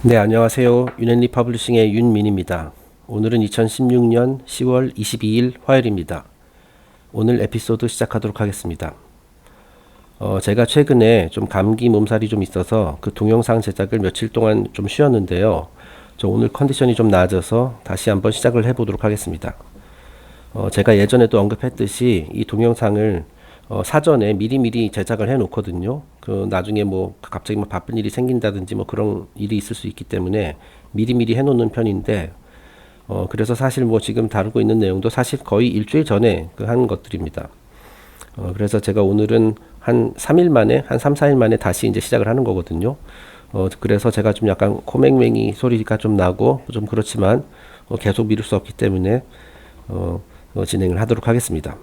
네, 안녕하세요. 윤앤리 퍼블리싱의 윤민입니다. 오늘은 2016년 10월 22일 화요일입니다. 오늘 에피소드 시작하도록 하겠습니다. 제가 최근에 좀 감기 몸살이 좀 있어서 그 동영상 제작을 며칠 동안 좀 쉬었는데요. 저 오늘 컨디션이 좀 나아져서 다시 한번 시작을 해보도록 하겠습니다. 제가 예전에도 언급했듯이 이 동영상을 사전에 미리미리 제작을 해 놓거든요. 그 나중에 뭐 갑자기 뭐 바쁜 일이 생긴다든지 뭐 그런 일이 있을 수 있기 때문에 미리미리 해 놓는 편인데, 그래서 사실 뭐 지금 다루고 있는 내용도 사실 거의 일주일 전에 그 한 것들입니다. 그래서 제가 오늘은 한 3일 만에, 한 3, 4일 만에 다시 이제 시작을 하는 거거든요. 그래서 제가 좀 약간 코맹맹이 소리가 좀 나고 좀 그렇지만 계속 미룰 수 없기 때문에 진행을 하도록 하겠습니다.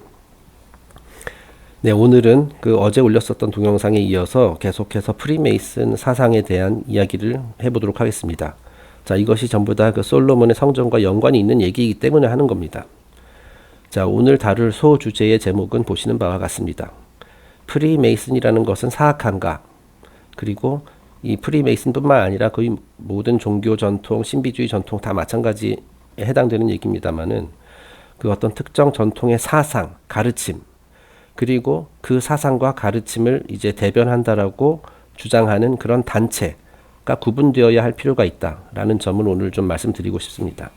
네, 오늘은 그 어제 올렸었던 동영상에 이어서 계속해서 프리메이슨 사상에 대한 이야기를 해보도록 하겠습니다. 자, 이것이 전부 다 그 솔로몬의 성전과 연관이 있는 얘기이기 때문에 하는 겁니다. 자, 오늘 다룰 소주제의 제목은 보시는 바와 같습니다. 프리메이슨이라는 것은 사악한가? 그리고 이 프리메이슨뿐만 아니라 거의 모든 종교 전통, 신비주의 전통 다 마찬가지에 해당되는 얘기입니다만은 그 어떤 특정 전통의 사상, 가르침, 그리고 그 사상과 가르침을 이제 대변한다라고 주장하는 그런 단체가 구분되어야 할 필요가 있다라는 점을 오늘 좀 말씀드리고 싶습니다.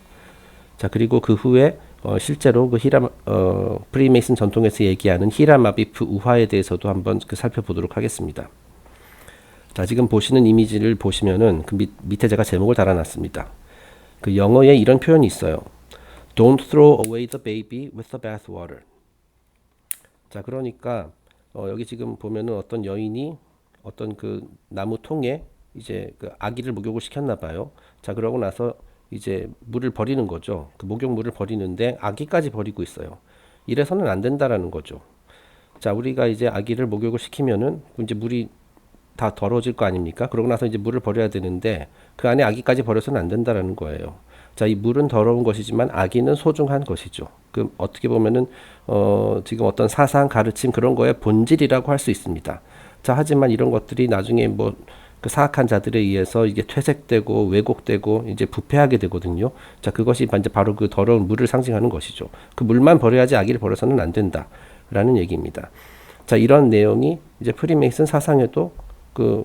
자, 그리고 그 후에 실제로 그 프리메이슨 전통에서 얘기하는 히라마비프 우화에 대해서도 한번 살펴보도록 하겠습니다. 자, 지금 보시는 이미지를 보시면은 그 밑에 제가 제목을 달아놨습니다. 그 영어에 이런 표현이 있어요. Don't throw away the baby with the bathwater. 자, 그러니까 여기 지금 보면은 어떤 여인이 어떤 그 나무 통에 이제 그 아기를 목욕을 시켰나 봐요. 자, 그러고 나서 이제 물을 버리는 거죠. 그 목욕물을 버리는데 아기까지 버리고 있어요. 이래서는 안 된다라는 거죠. 자, 우리가 이제 아기를 목욕을 시키면은 이제 물이 다 더러워질 거 아닙니까? 그러고 나서 이제 물을 버려야 되는데 그 안에 아기까지 버려서는 안 된다라는 거예요. 자, 이 물은 더러운 것이지만 아기는 소중한 것이죠. 그 어떻게 보면은 지금 어떤 사상, 가르침 그런 거의 본질이라고 할 수 있습니다. 자, 하지만 이런 것들이 나중에 뭐 그 사악한 자들에 의해서 이게 퇴색되고 왜곡되고 이제 부패하게 되거든요. 자, 그것이 이제 바로 그 더러운 물을 상징하는 것이죠. 그 물만 버려야지 아기를 버려서는 안 된다라는 얘기입니다. 자, 이런 내용이 이제 프리메이슨 사상에도 그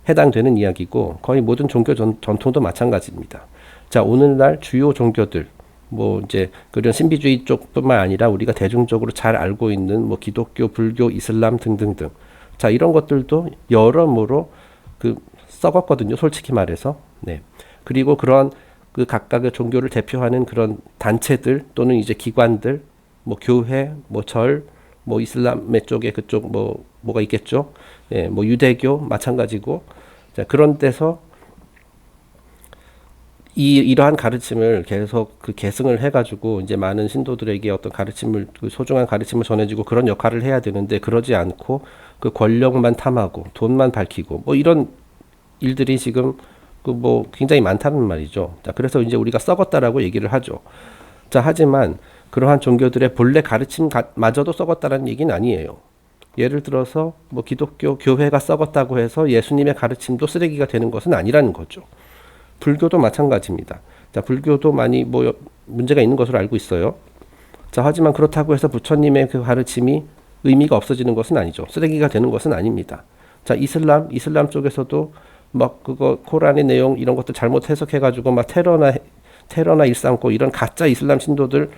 해당되는 이야기고 거의 모든 종교 전통도 마찬가지입니다. 자, 오늘날 주요 종교들 뭐 이제 그런 신비주의 쪽뿐만 아니라 우리가 대중적으로 잘 알고 있는 뭐 기독교, 불교, 이슬람 등등등. 자, 이런 것들도 여러모로 그 썩었거든요. 솔직히 말해서. 네. 그리고 그런 그 각각의 종교를 대표하는 그런 단체들 또는 이제 기관들, 뭐 교회, 뭐 절, 뭐 이슬람의 쪽에 그쪽 뭐가 있겠죠. 예, 뭐 유대교 마찬가지고. 자, 그런 데서 이러한 가르침을 계속 그 계승을 해가지고 이제 많은 신도들에게 어떤 가르침을 그 소중한 가르침을 전해주고 그런 역할을 해야 되는데 그러지 않고 그 권력만 탐하고 돈만 밝히고 뭐 이런 일들이 지금 그 뭐 굉장히 많다는 말이죠. 자, 그래서 이제 우리가 썩었다라고 얘기를 하죠. 자, 하지만 그러한 종교들의 본래 가르침마저도 썩었다라는 얘기는 아니에요. 예를 들어서 뭐 기독교 교회가 썩었다고 해서 예수님의 가르침도 쓰레기가 되는 것은 아니라는 거죠. 불교도 마찬가지입니다. 자, 불교도 많이 뭐 문제가 있는 것으로 알고 있어요. 자, 하지만 그렇다고 해서 부처님의 그 가르침이 의미가 없어지는 것은 아니죠. 쓰레기가 되는 것은 아닙니다. 자, 이슬람 쪽에서도 막 그거 코란의 내용 이런 것들 잘못 해석해가지고 막 테러나 일삼고 이런 가짜 이슬람 신도들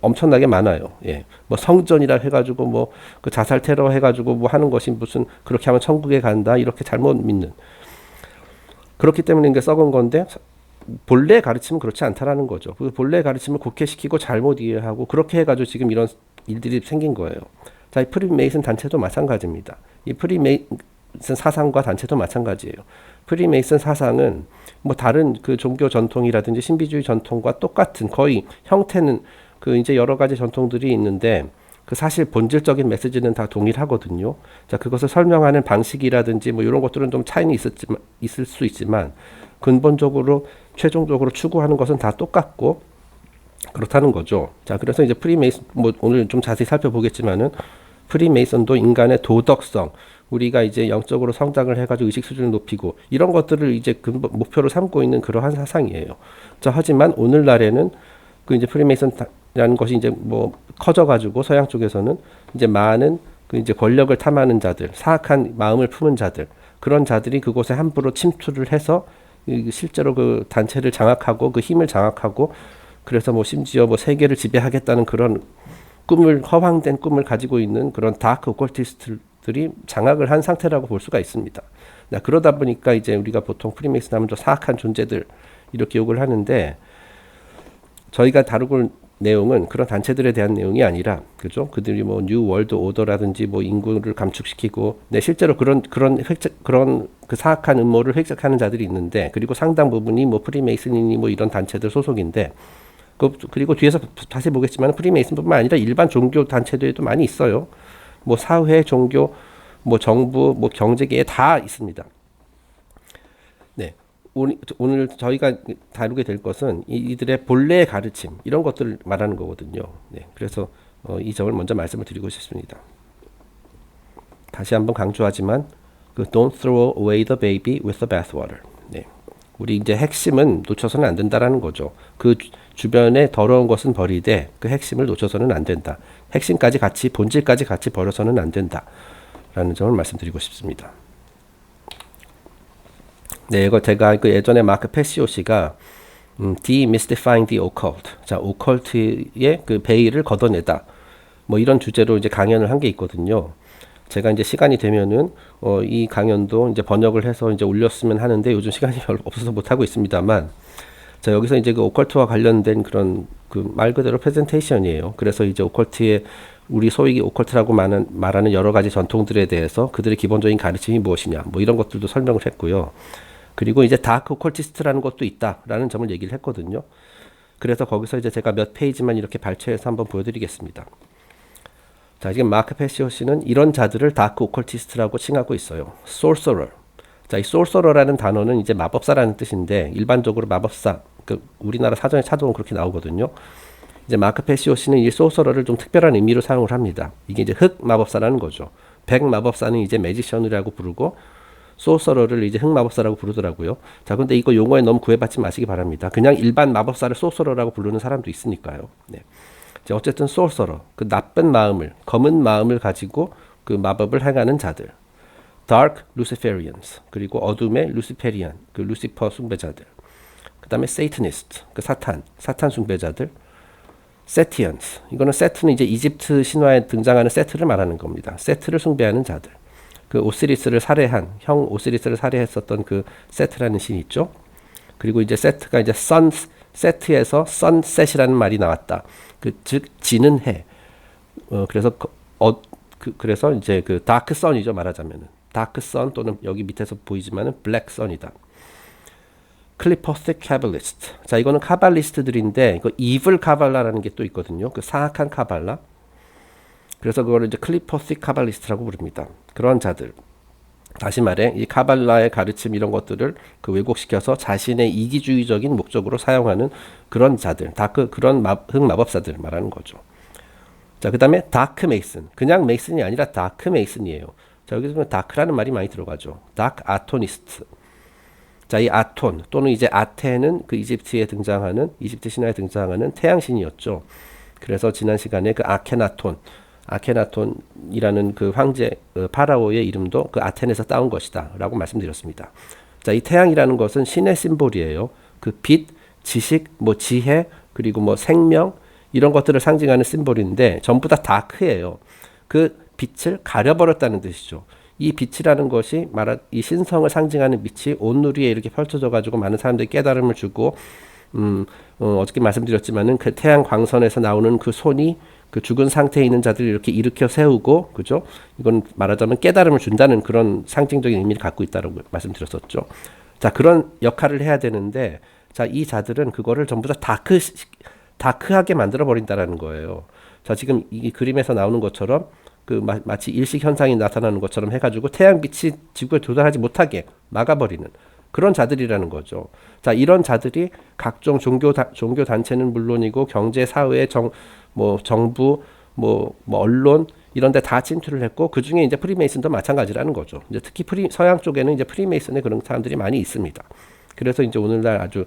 엄청나게 많아요. 예. 뭐 성전이라 해가지고 뭐 그 자살 테러 해가지고 뭐 하는 것이 무슨 그렇게 하면 천국에 간다 이렇게 잘못 믿는. 그렇기 때문에 이게 썩은 건데 본래 가르침은 그렇지 않다라는 거죠. 그 본래 가르침을 곡해시키고 잘못 이해하고 그렇게 해가지고 지금 이런 일들이 생긴 거예요. 자, 이 프리메이슨 단체도 마찬가지입니다. 이 프리메이슨 사상과 단체도 마찬가지예요. 프리메이슨 사상은 뭐 다른 그 종교 전통이라든지 신비주의 전통과 똑같은 거의 형태는 그 이제 여러 가지 전통들이 있는데 그 사실 본질적인 메시지는 다 동일하거든요. 자, 그것을 설명하는 방식이라든지 뭐 이런 것들은 좀 차이는 있을 수 있지만 근본적으로 최종적으로 추구하는 것은 다 똑같고 그렇다는 거죠. 자, 그래서 이제 프리메이슨 뭐 오늘 좀 자세히 살펴보겠지만은 프리메이슨도 인간의 도덕성, 우리가 이제 영적으로 성장을 해가지고 의식 수준을 높이고 이런 것들을 이제 목표로 삼고 있는 그러한 사상이에요. 자, 하지만 오늘날에는 그 이제 프리메이슨이라는 것이 이제 뭐 커져가지고 서양 쪽에서는 이제 많은 그 이제 권력을 탐하는 자들, 사악한 마음을 품은 자들, 그런 자들이 그곳에 함부로 침투를 해서 실제로 그 단체를 장악하고 그 힘을 장악하고 그래서 뭐 심지어 뭐 세계를 지배하겠다는 그런 허황된 꿈을 가지고 있는 그런 다크 오컬티스트들이 장악을 한 상태라고 볼 수가 있습니다. 그러다 보니까 이제 우리가 보통 프리메이슨 하면 또 사악한 존재들 이렇게 욕을 하는데, 저희가 다루고 내용은 그런 단체들에 대한 내용이 아니라, 그죠? 그들이 뭐 뉴 월드 오더라든지 뭐 인구를 감축시키고, 네, 실제로 그런 그 사악한 음모를 획득하는 자들이 있는데, 그리고 상당 부분이 뭐 프리메이슨이니 뭐 이런 단체들 소속인데, 그리고 뒤에서 다시 보겠지만 프리메이슨뿐만 아니라 일반 종교 단체들도 많이 있어요. 뭐 사회, 종교, 뭐 정부, 뭐 경제계에 다 있습니다. 네. 오늘 저희가 다루게 될 것은 이들의 본래의 가르침, 이런 것들을 말하는 거거든요. 네. 그래서 이 점을 먼저 말씀을 드리고 싶습니다. 다시 한번 강조하지만 그 don't throw away the baby with the bathwater. 네. 우리 이제 핵심은 놓쳐서는 안 된다라는 거죠. 그 주변에 더러운 것은 버리되 그 핵심을 놓쳐서는 안 된다. 핵심까지 같이, 본질까지 같이 버려서는 안 된다라는 점을 말씀드리고 싶습니다. 네, 이거 제가 그 예전에 마크 페시오 씨가 Demystifying the Occult, 자, 오컬트의 그 베일을 걷어내다, 뭐 이런 주제로 이제 강연을 한 게 있거든요. 제가 이제 시간이 되면은 이 강연도 이제 번역을 해서 이제 올렸으면 하는데 요즘 시간이 별로 없어서 못 하고 있습니다만, 자, 여기서 이제 그 오컬트와 관련된 그런 그 말 그대로 프레젠테이션이에요. 그래서 이제 오컬트의 우리 소위 오컬트라고 말하는 여러 가지 전통들에 대해서 그들의 기본적인 가르침이 무엇이냐, 뭐 이런 것들도 설명을 했고요. 그리고 이제 다크 오컬티스트라는 것도 있다라는 점을 얘기를 했거든요. 그래서 거기서 이제 제가 몇 페이지만 이렇게 발췌해서 한번 보여드리겠습니다. 자, 지금 마크 페시오 씨는 이런 자들을 다크 오컬티스트라고 칭하고 있어요. sorcerer. 자, 이 sorcerer라는 단어는 이제 마법사라는 뜻인데, 일반적으로 마법사, 그 우리나라 사전에 찾아보면 그렇게 나오거든요. 이제 마크 페시오 씨는 이 sorcerer를 좀 특별한 의미로 사용을 합니다. 이게 이제 흑 마법사라는 거죠. 백 마법사는 이제 매지션이라고 부르고, 소서러를 이제 흑마법사라고 부르더라고요. 자, 근데 이거 용어에 너무 구애받지 마시기 바랍니다. 그냥 일반 마법사를 소서러라고 부르는 사람도 있으니까요. 네. 자, 어쨌든 소서러, 그 나쁜 마음을, 검은 마음을 가지고 그 마법을 행하는 자들. Dark Luciferians, 그리고 어둠의 루시페리안, 그 루시퍼 숭배자들. 그 다음에 Satanist, 그 사탄 숭배자들. Setians, 이거는 세트는 이제 이집트 신화에 등장하는 세트를 말하는 겁니다. 세트를 숭배하는 자들. 그 오시리스를 살해한, 형 오시리스를 살해했었던 그 세트라는 신이 있죠. 그리고 이제 세트가 이제 세트에서 sunset이라는 말이 나왔다. 즉 지는 해. 그래서 이제 그 다크 선이죠, 말하자면은. 다크 선, 또는 여기 밑에서 보이지만은 블랙 선이다. 클리퍼틱 카발리스트. 자, 이거는 카발리스트들인데, 이거 이블 카발라라는 게 또 있거든요. 그 사악한 카발라. 그래서 그거를 이제 클리퍼틱 카발리스트라고 부릅니다. 그런 자들. 다시 말해, 이 카발라의 가르침 이런 것들을 그 왜곡시켜서 자신의 이기주의적인 목적으로 사용하는 그런 자들, 그런 흑마법사들 말하는 거죠. 자, 그 다음에 다크 메이슨. 그냥 메이슨이 아니라 다크 메이슨이에요. 자, 여기서 다크라는 말이 많이 들어가죠. 다크 아토니스트. 자, 이 아톤 또는 이제 아테는 그 이집트 신화에 등장하는 태양신이었죠. 그래서 지난 시간에 그 아케나톤이라는 그 황제 파라오의 이름도 그 아텐에서 따온 것이다 라고 말씀드렸습니다. 자, 이 태양이라는 것은 신의 심볼이에요. 그 빛, 지식, 뭐 지혜, 그리고 뭐 생명, 이런 것들을 상징하는 심볼인데 전부 다 다크예요. 그 빛을 가려버렸다는 뜻이죠. 이 빛이라는 것이 이 신성을 상징하는 빛이 온누리에 이렇게 펼쳐져 가지고 많은 사람들이 깨달음을 주고, 어저께 말씀드렸지만은 그 태양 광선에서 나오는 그 손이 그 죽은 상태에 있는 자들을 이렇게 일으켜 세우고, 그죠? 이건 말하자면 깨달음을 준다는 그런 상징적인 의미를 갖고 있다고 말씀드렸었죠. 자, 그런 역할을 해야 되는데, 자, 이 자들은 그거를 전부 다 다크하게 만들어 버린다라는 거예요. 자, 지금 이 그림에서 나오는 것처럼 그 마치 일식 현상이 나타나는 것처럼 해가지고 태양빛이 지구에 도달하지 못하게 막아버리는 그런 자들이라는 거죠. 자, 이런 자들이 각종 종교 단체는 물론이고 경제, 사회, 정부, 뭐 언론, 이런데 다 침투를 했고 그 중에 이제 프리메이슨도 마찬가지라는 거죠. 이제 특히 서양 쪽에는 이제 프리메이슨의 그런 사람들이 많이 있습니다. 그래서 이제 오늘날 아주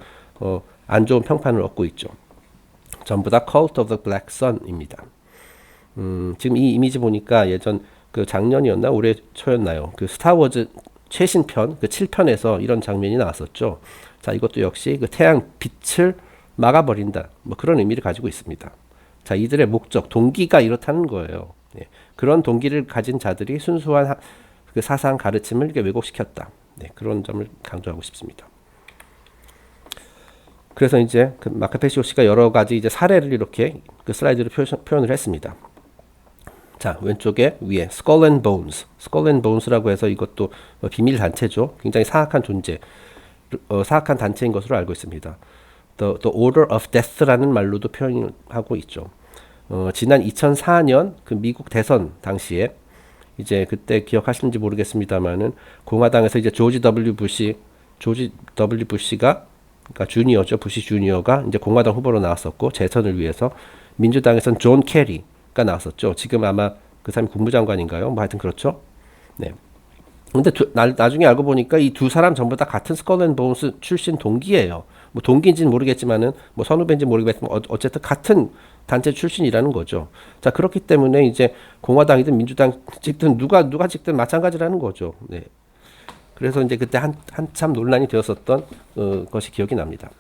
안 좋은 평판을 얻고 있죠. 전부 다 Cult of the Black Sun입니다. 지금 이 이미지 보니까 예전 그 작년이었나 올해 초였나요? 그 스타워즈 최신편 그 7편에서 이런 장면이 나왔었죠. 자, 이것도 역시 그 태양 빛을 막아버린다. 뭐 그런 의미를 가지고 있습니다. 자, 이들의 목적, 동기가 이렇다는 거예요. 예, 그런 동기를 가진 자들이 순수한 그 사상 가르침을 이렇게 왜곡시켰다. 네, 그런 점을 강조하고 싶습니다. 그래서 이제 그 마카페시오 씨가 여러 가지 이제 사례를 이렇게 그 슬라이드로 표현을 했습니다. 자, 왼쪽에 위에 Skull and Bones, Skull and Bones라고 해서 이것도 비밀 단체죠. 굉장히 사악한 존재, 사악한 단체인 것으로 알고 있습니다. The Order of Death라는 말로도 표현하고 있죠. 지난 2004년 그 미국 대선 당시에 이제 그때 기억하시는지 모르겠습니다만은 공화당에서 이제 조지 W 부시가 그러니까 주니어죠. 부시 주니어가 이제 공화당 후보로 나왔었고 재선을 위해서 민주당에서는 존 캐리가 나왔었죠. 지금 아마 그 사람이 국무장관인가요? 뭐 하여튼 그렇죠. 네. 근데 나중에 알고 보니까 이 두 사람 전부 다 같은 스컬 앤 보운스 출신 동기예요. 뭐 동기인지는 모르겠지만은 뭐 선후배인지 모르겠지만 어쨌든 같은 단체 출신이라는 거죠. 자, 그렇기 때문에 이제 공화당이든 민주당 찍든 누가 찍든 마찬가지라는 거죠. 네. 그래서 이제 그때 한참 논란이 되었었던 것이 기억이 납니다.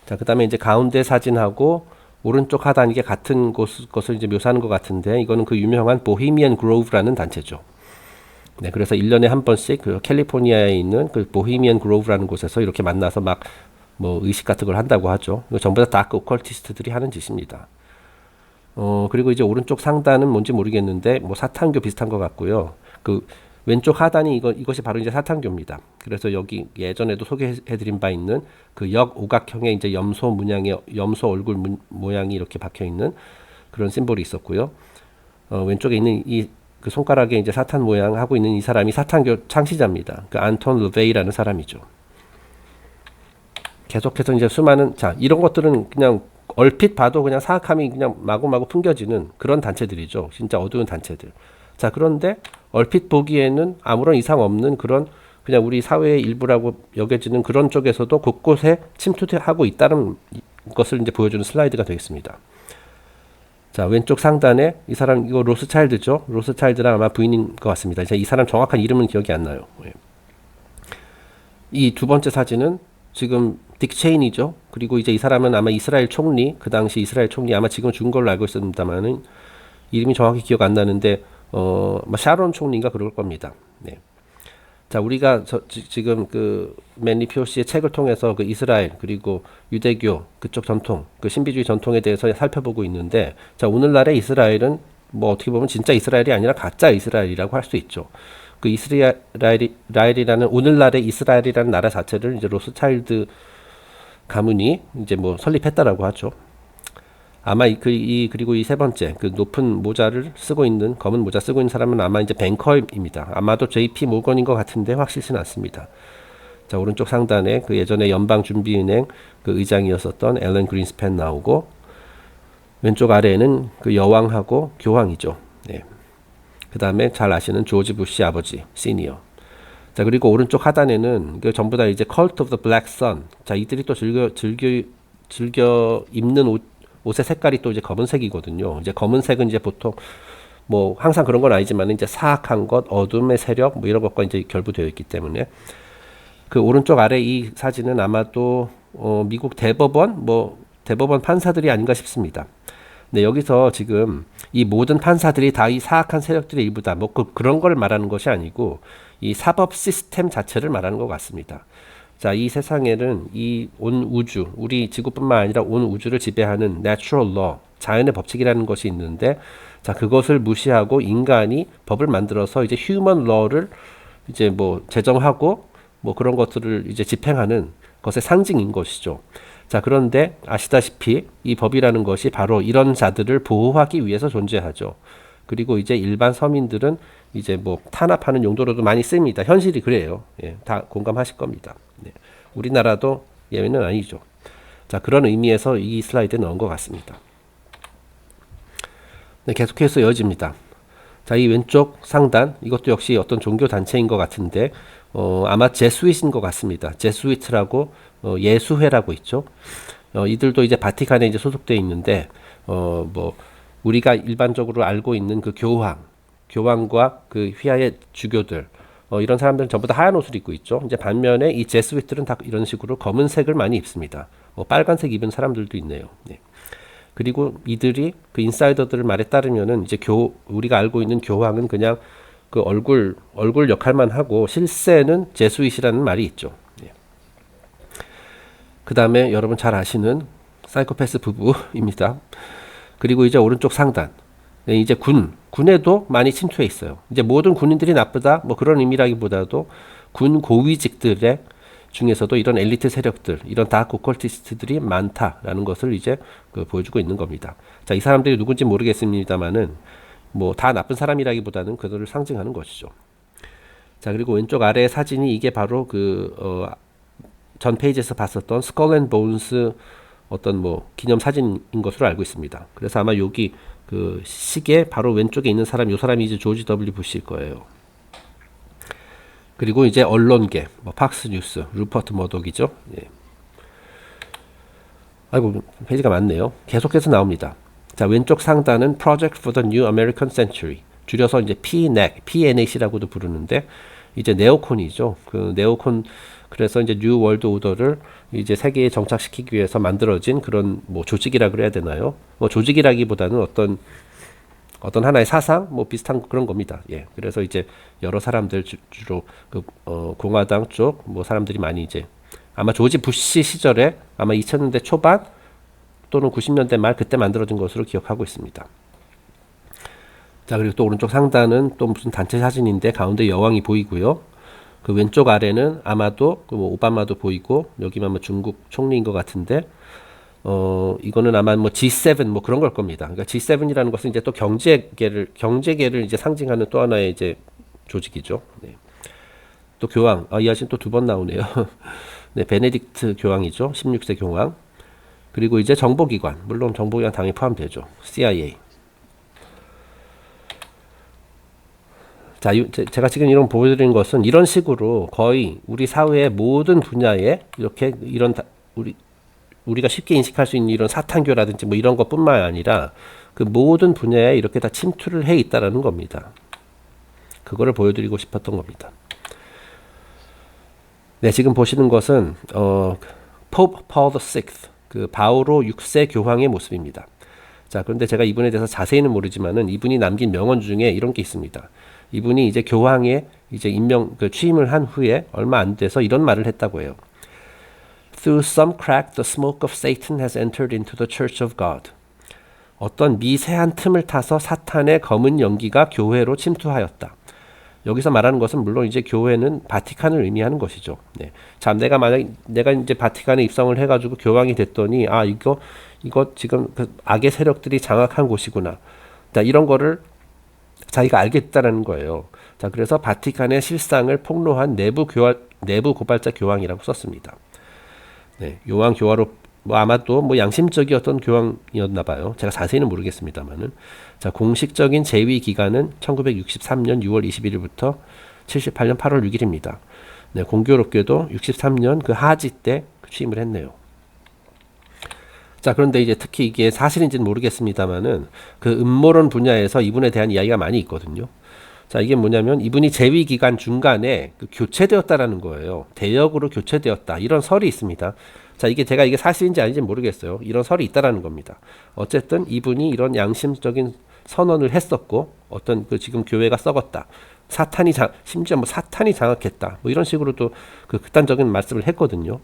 자, 그다음에 이제 가운데 사진하고 오른쪽 하단 이게 같은 것을 이제 묘사하는 것 같은데 이거는 그 유명한 보헤미안 그로브라는 단체죠. 네, 그래서 1년에 한 번씩 그 캘리포니아에 있는 그 보헤미안 그로브라는 곳에서 이렇게 만나서 막 뭐 의식 같은 걸 한다고 하죠. 이거 전부 다 다크 오컬티스트들이 하는 짓입니다. 그리고 이제 오른쪽 상단은 뭔지 모르겠는데 뭐 사탄교 비슷한 것 같고요. 그 왼쪽 하단이 이것이 바로 이제 사탄교입니다. 그래서 여기 예전에도 소개해드린 바 있는 그 역오각형의 이제 염소 문양의 염소 얼굴 모양이 이렇게 박혀 있는 그런 심볼이 있었고요. 왼쪽에 있는 이 그 손가락에 이제 사탄 모양 하고 있는 이 사람이 사탄교 창시자입니다. 그 안톤 르베이라는 사람이죠. 계속해서 이제 수많은 이런 것들은 그냥 얼핏 봐도 그냥 사악함이 그냥 마구마구 풍겨지는 그런 단체들이죠. 진짜 어두운 단체들. 자, 그런데 얼핏 보기에는 아무런 이상 없는 그런 그냥 우리 사회의 일부라고 여겨지는 그런 쪽에서도 곳곳에 침투하고 있다는 것을 이제 보여주는 슬라이드가 되겠습니다. 자, 왼쪽 상단에 이 사람 이거 로스차일드죠. 로스차일드랑 아마 부인인 것 같습니다. 이 사람 정확한 이름은 기억이 안 나요. 이 두 번째 사진은 지금 딕 체인이죠. 그리고 이제 이 사람은 아마 이스라엘 총리, 그 당시 이스라엘 총리 아마 지금 죽은 걸로 알고 있었습니다만은 이름이 정확히 기억 안 나는데 샤론 총리인가 그럴 겁니다. 네. 자, 우리가 지금 그 맨리 피오시의 책을 통해서 그 이스라엘 그리고 유대교 그쪽 전통, 그 신비주의 전통에 대해서 살펴보고 있는데, 자, 오늘날의 이스라엘은 뭐 어떻게 보면 진짜 이스라엘이 아니라 가짜 이스라엘이라고 할 수 있죠. 그 이스라엘이라는 오늘날의 이스라엘이라는 나라 자체를 이제 로스차일드 가문이 이제 뭐 설립했다라고 하죠. 아마 그리고 이 세 번째 그 높은 모자를 쓰고 있는 검은 모자 쓰고 있는 사람은 아마 이제 뱅커입니다. 아마도 JP 모건인 것 같은데 확실치는 않습니다. 자, 오른쪽 상단에 그 예전에 연방준비은행 그 의장이었었던 앨런 그린스팬 나오고 왼쪽 아래에는 그 여왕하고 교황이죠. 네. 그 다음에 잘 아시는 조지 부시 아버지 시니어. 자, 그리고 오른쪽 하단에는 그 전부 다 이제 Cult of the Black Sun. 자, 이들이 또 즐겨 입는 옷의 색깔이 또 이제 검은색이거든요. 이제 검은색은 이제 보통 뭐 항상 그런 건 아니지만 이제 사악한 것, 어둠의 세력 뭐 이런 것과 이제 결부되어 있기 때문에 그 오른쪽 아래 이 사진은 아마도 미국 대법원 판사들이 아닌가 싶습니다. 네, 여기서 지금 이 모든 판사들이 다 이 사악한 세력들의 일부다. 뭐 그런 걸 말하는 것이 아니고 이 사법 시스템 자체를 말하는 것 같습니다. 자, 이 세상에는 이 온 우주, 우리 지구뿐만 아니라 온 우주를 지배하는 natural law, 자연의 법칙이라는 것이 있는데, 자, 그것을 무시하고 인간이 법을 만들어서 이제 human law를 이제 뭐 제정하고 뭐 그런 것들을 이제 집행하는 것의 상징인 것이죠. 자, 그런데 아시다시피 이 법이라는 것이 바로 이런 자들을 보호하기 위해서 존재하죠. 그리고 이제 일반 서민들은 이제 뭐 탄압하는 용도로도 많이 씁니다. 현실이 그래요. 예, 다 공감하실 겁니다. 네. 우리나라도 예외는 아니죠. 자, 그런 의미에서 이 슬라이드에 넣은 것 같습니다. 네, 계속해서 이어집니다. 자, 이 왼쪽 상단 이것도 역시 어떤 종교 단체인 것 같은데 아마 제수잇인 것 같습니다. 제수이트라고 예수회라고 있죠. 이들도 이제 바티칸에 이제 소속되어 있는데 뭐 우리가 일반적으로 알고 있는 그 교황과 그 휘하의 주교들 이런 사람들은 전부 다 하얀 옷을 입고 있죠. 이제 반면에 이 제수잇들은 다 이런 식으로 검은색을 많이 입습니다. 빨간색 입은 사람들도 있네요. 네. 그리고 이들이 그 인사이더들 말에 따르면은 이제 우리가 알고 있는 교황은 그냥 그 얼굴 역할만 하고 실세는 제수잇이라는 말이 있죠. 예. 그 다음에 여러분 잘 아시는 사이코패스 부부입니다. 그리고 이제 오른쪽 상단 네, 이제 군에도 많이 침투해 있어요. 이제 모든 군인들이 나쁘다 뭐 그런 의미라기보다도 군 고위직들의 중에서도 이런 엘리트 세력들, 이런 다크 오컬티스트들이 많다라는 것을 이제 보여주고 있는 겁니다. 자, 이 사람들이 누군지 모르겠습니다만은 뭐 다 나쁜 사람이라기보다는 그들을 상징하는 것이죠. 자, 그리고 왼쪽 아래 사진이 이게 바로 전 페이지에서 봤었던 스컬 앤 본스 어떤 뭐 기념 사진인 것으로 알고 있습니다. 그래서 아마 여기 그 시계 바로 왼쪽에 있는 이 사람이 이제 조지 W 부시일 거예요. 그리고 이제 언론계, 뭐 팍스뉴스, 루퍼트 머독이죠. 예. 아이고 페이지가 많네요. 계속해서 나옵니다. 자, 왼쪽 상단은 Project for the New American Century, 줄여서 이제 PNAC라고도 부르는데 이제 네오콘이죠. 그 네오콘 그래서 이제 뉴 월드 오더를 이제 세계에 정착시키기 위해서 만들어진 그런 뭐 조직이라 그래야 되나요? 뭐 조직이라기보다는 어떤 하나의 사상 뭐 비슷한 그런 겁니다. 예. 그래서 이제 여러 사람들 주로 공화당 쪽 뭐 사람들이 많이 이제 아마 조지 부시 시절에 아마 2000년대 초반 또는 90년대 말 그때 만들어진 것으로 기억하고 있습니다. 자, 그리고 또 오른쪽 상단은 또 무슨 단체 사진인데 가운데 여왕이 보이고요. 그 왼쪽 아래는 아마도 뭐 오바마도 보이고 여기만 뭐 중국 총리인 것 같은데 이거는 아마 뭐 G7 뭐 그런 걸 겁니다. 그러니까 G7이라는 것은 이제 또 경제계를 이제 상징하는 또 하나의 이제 조직이죠. 네. 또 교황, 이 아저씨 또 두 번 나오네요. 네, 베네딕트 교황이죠. 16세 교황. 그리고 이제 정보기관, 물론 정보기관 당연히 포함되죠. CIA. 자, 제가 지금 이런 보여드리는 것은 이런 식으로 거의 우리 사회의 모든 분야에 이렇게 우리가 쉽게 인식할 수 있는 이런 사탄교라든지 뭐 이런 것뿐만 아니라 그 모든 분야에 이렇게 다 침투를 해 있다라는 겁니다. 그거를 보여드리고 싶었던 겁니다. 네, 지금 보시는 것은 Pope Paul VI, 그 바오로 6세 교황의 모습입니다. 자, 그런데 제가 이분에 대해서 자세히는 모르지만은 이분이 남긴 명언 중에 이런 게 있습니다. 이분이 이제 교황에 이제 취임을 한 후에 얼마 안 돼서 이런 말을 했다고 해요. Through some crack, the smoke of Satan has entered into the Church of God. 어떤 미세한 틈을 타서 사탄의 검은 연기가 교회로 침투하였다. 여기서 말하는 것은 물론 이제 교회는 바티칸을 의미하는 것이죠. 네. 자, 내가 이제 바티칸에 입성을 해가지고 교황이 됐더니 이거 지금 그 악의 세력들이 장악한 곳이구나. 자, 이런 거를 자기가 알겠다라는 거예요. 자, 그래서 바티칸의 실상을 폭로한 내부 고발자 교황이라고 썼습니다. 네, 요한 교화로 뭐 아마도 뭐 양심적이었던 교황이었나 봐요. 제가 자세히는 모르겠습니다만은. 자, 공식적인 재위 기간은 1963년 6월 21일부터 78년 8월 6일입니다. 네, 공교롭게도 63년 그 하지 때 취임을 했네요. 자, 그런데 이제 특히 이게 사실인지는 모르겠습니다만은 그 음모론 분야에서 이분에 대한 이야기가 많이 있거든요. 자, 이게 뭐냐면 이분이 재위 기간 중간에 교체되었다라는 거예요. 대역으로 교체되었다. 이런 설이 있습니다. 자, 이게 사실인지 아닌지 모르겠어요. 이런 설이 있다라는 겁니다. 어쨌든 이분이 이런 양심적인 선언을 했었고 어떤 지금 교회가 썩었다. 심지어 뭐 사탄이 장악했다. 뭐 이런 식으로도 극단적인 말씀을 했거든요.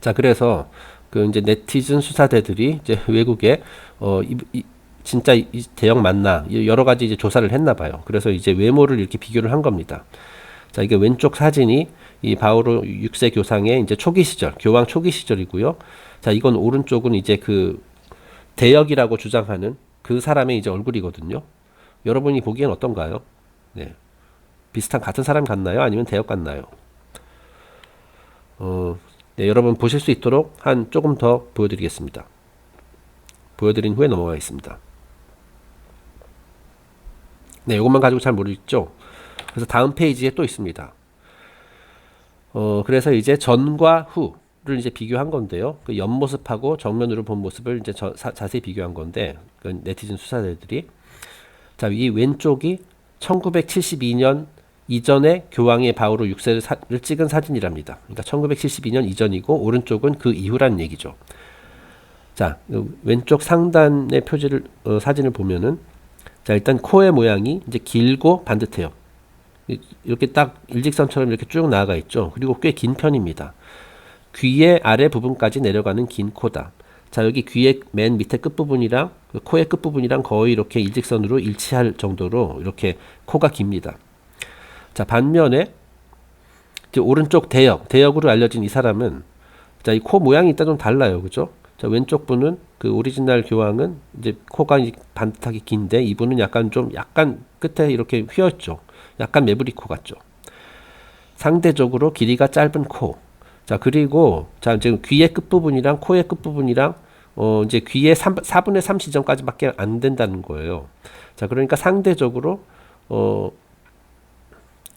자, 그래서 이제 네티즌 수사대들이 이제 외국에 진짜 이 대역 맞나 여러 가지 이제 조사를 했나 봐요. 그래서 이제 외모를 이렇게 비교를 한 겁니다. 자, 이게 왼쪽 사진이 이 바오로 6세 교상의 이제 초기 시절, 교황 초기 시절이고요. 자, 이건 오른쪽은 이제 대역이라고 주장하는 그 사람의 이제 얼굴이거든요. 여러분이 보기엔 어떤가요? 네. 같은 사람 같나요? 아니면 대역 같나요? 네, 여러분 보실 수 있도록 조금 더 보여드리겠습니다. 보여드린 후에 넘어가겠습니다. 네, 이것만 가지고 잘 모르겠죠. 그래서 다음 페이지에 또 있습니다. 그래서 이제 전과 후를 이제 비교한 건데요. 그 옆모습하고 정면으로 본 모습을 이제 자세히 비교한 건데, 그 네티즌 수사자들이. 자, 이 왼쪽이 1972년 이전에 교황의 바오로 6세를 찍은 사진이랍니다. 그러니까 1972년 이전이고, 오른쪽은 그 이후란 얘기죠. 자, 왼쪽 상단의 표지를, 사진을 보면은, 자, 일단 코의 모양이 이제 길고 반듯해요. 이렇게 딱 일직선처럼 이렇게 쭉 나아가 있죠. 그리고 꽤 긴 편입니다. 귀의 아래 부분까지 내려가는 긴 코다. 자, 여기 귀의 맨 밑에 끝부분이랑 코의 끝부분이랑 거의 이렇게 일직선으로 일치할 정도로 이렇게 코가 깁니다. 자, 반면에 이제 오른쪽 대역으로 알려진 이 사람은, 자, 이 코 모양이 일단 좀 달라요. 그죠? 자, 왼쪽 분은 그 오리지널 교황은 이제 코가 반듯하게 긴데, 이분은 약간 끝에 이렇게 휘었죠. 약간 매부리 코 같죠. 상대적으로 길이가 짧은 코. 자, 그리고 자, 지금 귀의 끝부분이랑 코의 끝부분이랑 이제 귀의 4분의 3 지점까지밖에 안 된다는 거예요. 자, 그러니까 상대적으로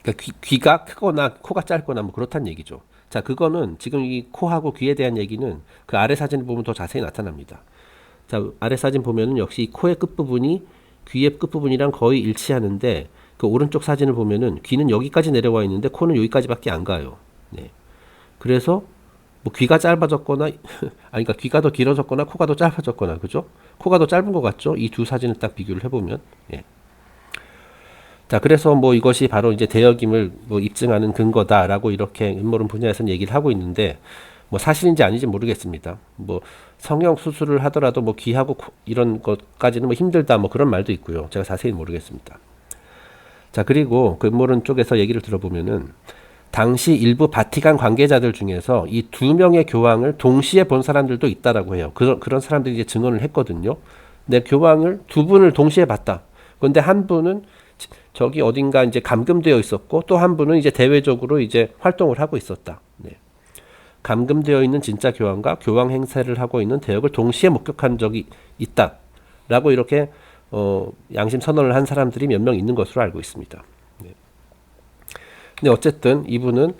그러니까 귀가 크거나 코가 짧거나 뭐 그렇다는 얘기죠. 자, 그거는 지금 이 코하고 귀에 대한 얘기는 그 아래 사진을 보면 더 자세히 나타납니다. 자, 아래 사진 보면은 역시 이 코의 끝부분이 귀의 끝부분이랑 거의 일치하는데, 그 오른쪽 사진을 보면은 귀는 여기까지 내려와 있는데 코는 여기까지밖에 안 가요. 네. 그래서 뭐 귀가 짧아졌거나 아니 그러니까 귀가 더 길어졌거나 코가 더 짧아졌거나, 그죠? 코가 더 짧은 것 같죠? 이 두 사진을 딱 비교를 해보면. 예. 자, 그래서 뭐 이것이 바로 이제 대역임을 뭐 입증하는 근거다라고 이렇게 음모론 분야에서는 얘기를 하고 있는데, 뭐 사실인지 아닌지 모르겠습니다. 뭐 성형 수술을 하더라도 뭐 귀하고 이런 것까지는 뭐 힘들다 뭐 그런 말도 있고요. 제가 자세히 모르겠습니다. 자, 그리고 그 음모론 쪽에서 얘기를 들어보면은 당시 일부 바티칸 관계자들 중에서 이 두 명의 교황을 동시에 본 사람들도 있다라고 해요. 그런 사람들이 이제 증언을 했거든요. 내 교황을 두 분을 동시에 봤다. 그런데 한 분은 저기 어딘가 이제 감금되어 있었고, 또 한 분은 이제 대외적으로 이제 활동을 하고 있었다. 네. 감금되어 있는 진짜 교황과 교황 행세를 하고 있는 대역을 동시에 목격한 적이 있다라고 이렇게 양심 선언을 한 사람들이 몇 명 있는 것으로 알고 있습니다. 네. 근데 어쨌든 이분은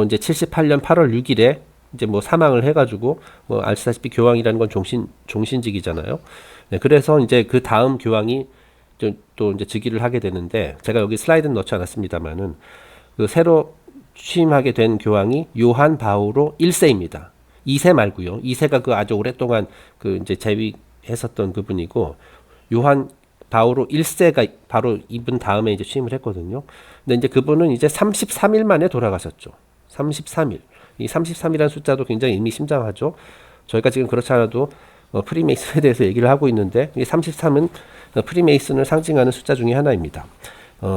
이제 78년 8월 6일에 이제 뭐 사망을 해가지고, 뭐 아시다시피 교황이라는 건 종신직이잖아요. 네, 그래서 이제 그 다음 교황이 또 이제 즉위를 하게 되는데, 제가 여기 슬라이드는 넣지 않았습니다만은 그 새로 취임하게 된 교황이 요한 바오로 1세입니다. 2세 말고요. 2세가 그 아주 오랫동안 그 이제 재위했었던 그분이고, 요한 바오로 1세가 바로 이분 다음에 이제 취임을 했거든요. 근데 이제 그분은 이제 33일 만에 돌아가셨죠. 33일. 이 33이라는 숫자도 굉장히 의미심장하죠. 저희가 지금 그렇지 않아도 프리메이슨에 대해서 얘기를 하고 있는데, 이 33은 프리메이슨을 상징하는 숫자 중에 하나입니다.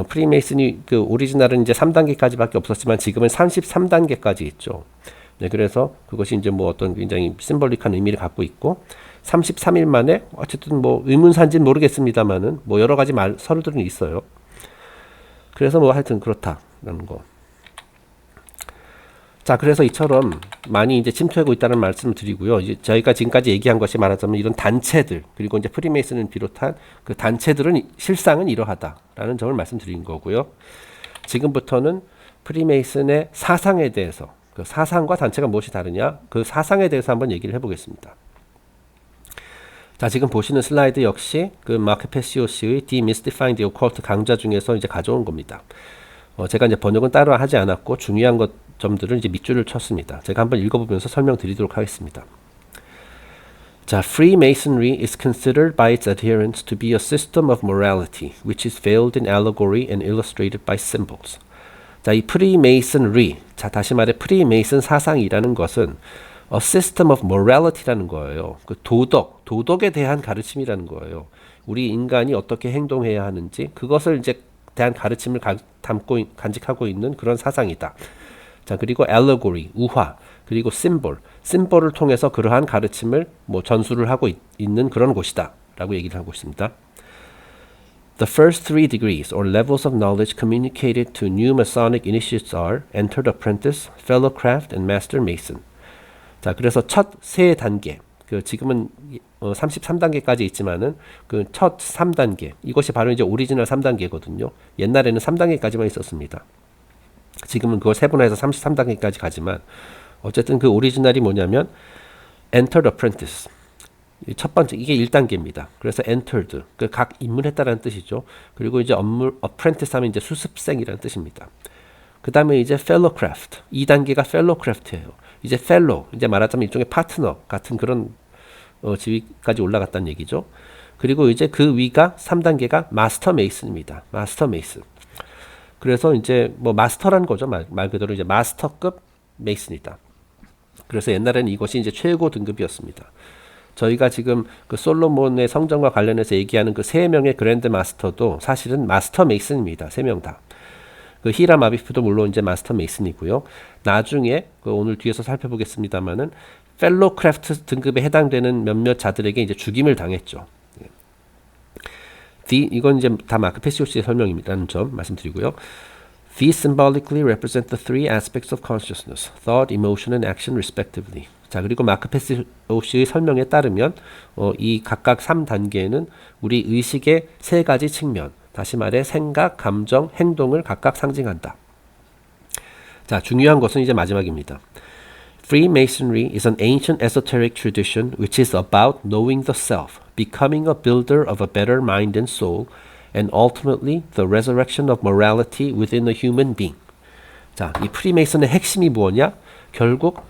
프리메이슨이 그 오리지널은 이제 3단계까지밖에 없었지만 지금은 33단계까지 있죠. 네, 그래서 그것이 이제 뭐 어떤 굉장히 심볼릭한 의미를 갖고 있고, 33일 만에 어쨌든 뭐 의문사인지는 모르겠습니다만은 뭐 여러 가지 설들은 있어요. 그래서 뭐 하여튼 그렇다라는 거. 자, 그래서 이처럼 많이 이제 침투하고 있다는 말씀을 드리고요. 이제 저희가 지금까지 얘기한 것이 말하자면 이런 단체들, 그리고 이제 프리메이슨을 비롯한 그 단체들은 실상은 이러하다라는 점을 말씀드린 거고요. 지금부터는 프리메이슨의 사상에 대해서, 그 사상과 단체가 무엇이 다르냐, 그 사상에 대해서 한번 얘기를 해보겠습니다. 자, 지금 보시는 슬라이드 역시 그 마크 페시오 씨의 Demystifying the Occult 강좌 중에서 이제 가져온 겁니다. 제가 이제 번역은 따로 하지 않았고 중요한 점들을 이제 밑줄을 쳤습니다. 제가 한번 읽어보면서 설명드리도록 하겠습니다. 자, Freemasonry is considered by its adherents to be a system of morality, which is veiled in allegory and illustrated by symbols. 자, 이 Freemasonry, 자, 다시 말해 프리메이슨 사상이라는 것은 a system of morality라는 거예요. 그 도덕에 대한 가르침이라는 거예요. 우리 인간이 어떻게 행동해야 하는지, 그것을 이제 대한 가르침을 간직하고 있는 그런 사상이다. 자, 그리고 allegory, 우화, 그리고 심볼을 통해서 그러한 가르침을 뭐 전수를 하고 있는 그런 곳이다 라고 얘기를 하고 있습니다. The first three degrees or levels of knowledge communicated to new Masonic initiates are Entered Apprentice, Fellow Craft, and Master Mason. 자, 그래서 첫 세 단계, 그 지금은 33단계까지 있지만은 그 첫 3단계 이것이 바로 이제 오리지널 3단계거든요. 옛날에는 3단계까지만 있었습니다. 지금은 그걸 세분화해서 33단계까지 가지만 어쨌든 그 오리지널이 뭐냐면 Entered Apprentice 첫 번째 이게 1단계입니다. 그래서 entered 그 각 입문했다라는 뜻이죠. 그리고 이제 apprentice 하면 이제 수습생이라는 뜻입니다. 그 다음에 이제 fellowcraft 2단계가 fellowcraft예요. 이제 fellow 이제 말하자면 일종의 파트너 같은 그런 지위까지 올라갔다는 얘기죠. 그리고 이제 그 위가 3단계가 마스터 메이슨입니다. 마스터 메이슨. 그래서 이제 뭐 마스터라는 거죠. 말 그대로 이제 마스터급 메이슨이다. 그래서 옛날에는 이것이 이제 최고 등급이었습니다. 저희가 지금 그 솔로몬의 성전과 관련해서 얘기하는 그 3명의 그랜드 마스터도 사실은 마스터 메이슨입니다. 3명 다. 그 히람 아비프도 물론 이제 마스터 메이슨이고요. 나중에 그 오늘 뒤에서 살펴보겠습니다만은 펠로 크래프트 등급에 해당되는 몇몇 자들에게 이제 죽임을 당했죠. 이건 이제 다 마크 페시오스의 설명이라는 점 말씀드리고요. These symbolically represent the three aspects of consciousness, thought, emotion, and action, respectively. 자, 그리고 마크 페시오스의 설명에 따르면 이 각각 3단계는 우리 의식의 3가지 측면, 다시 말해 생각, 감정, 행동을 각각 상징한다. 자, 중요한 것은 이제 마지막입니다. Freemasonry is an ancient esoteric tradition which is about knowing the self, becoming a builder of a better mind and soul, and ultimately the resurrection of morality within a human being. 자, 이 프리메이슨의 핵심이 뭐냐? 결국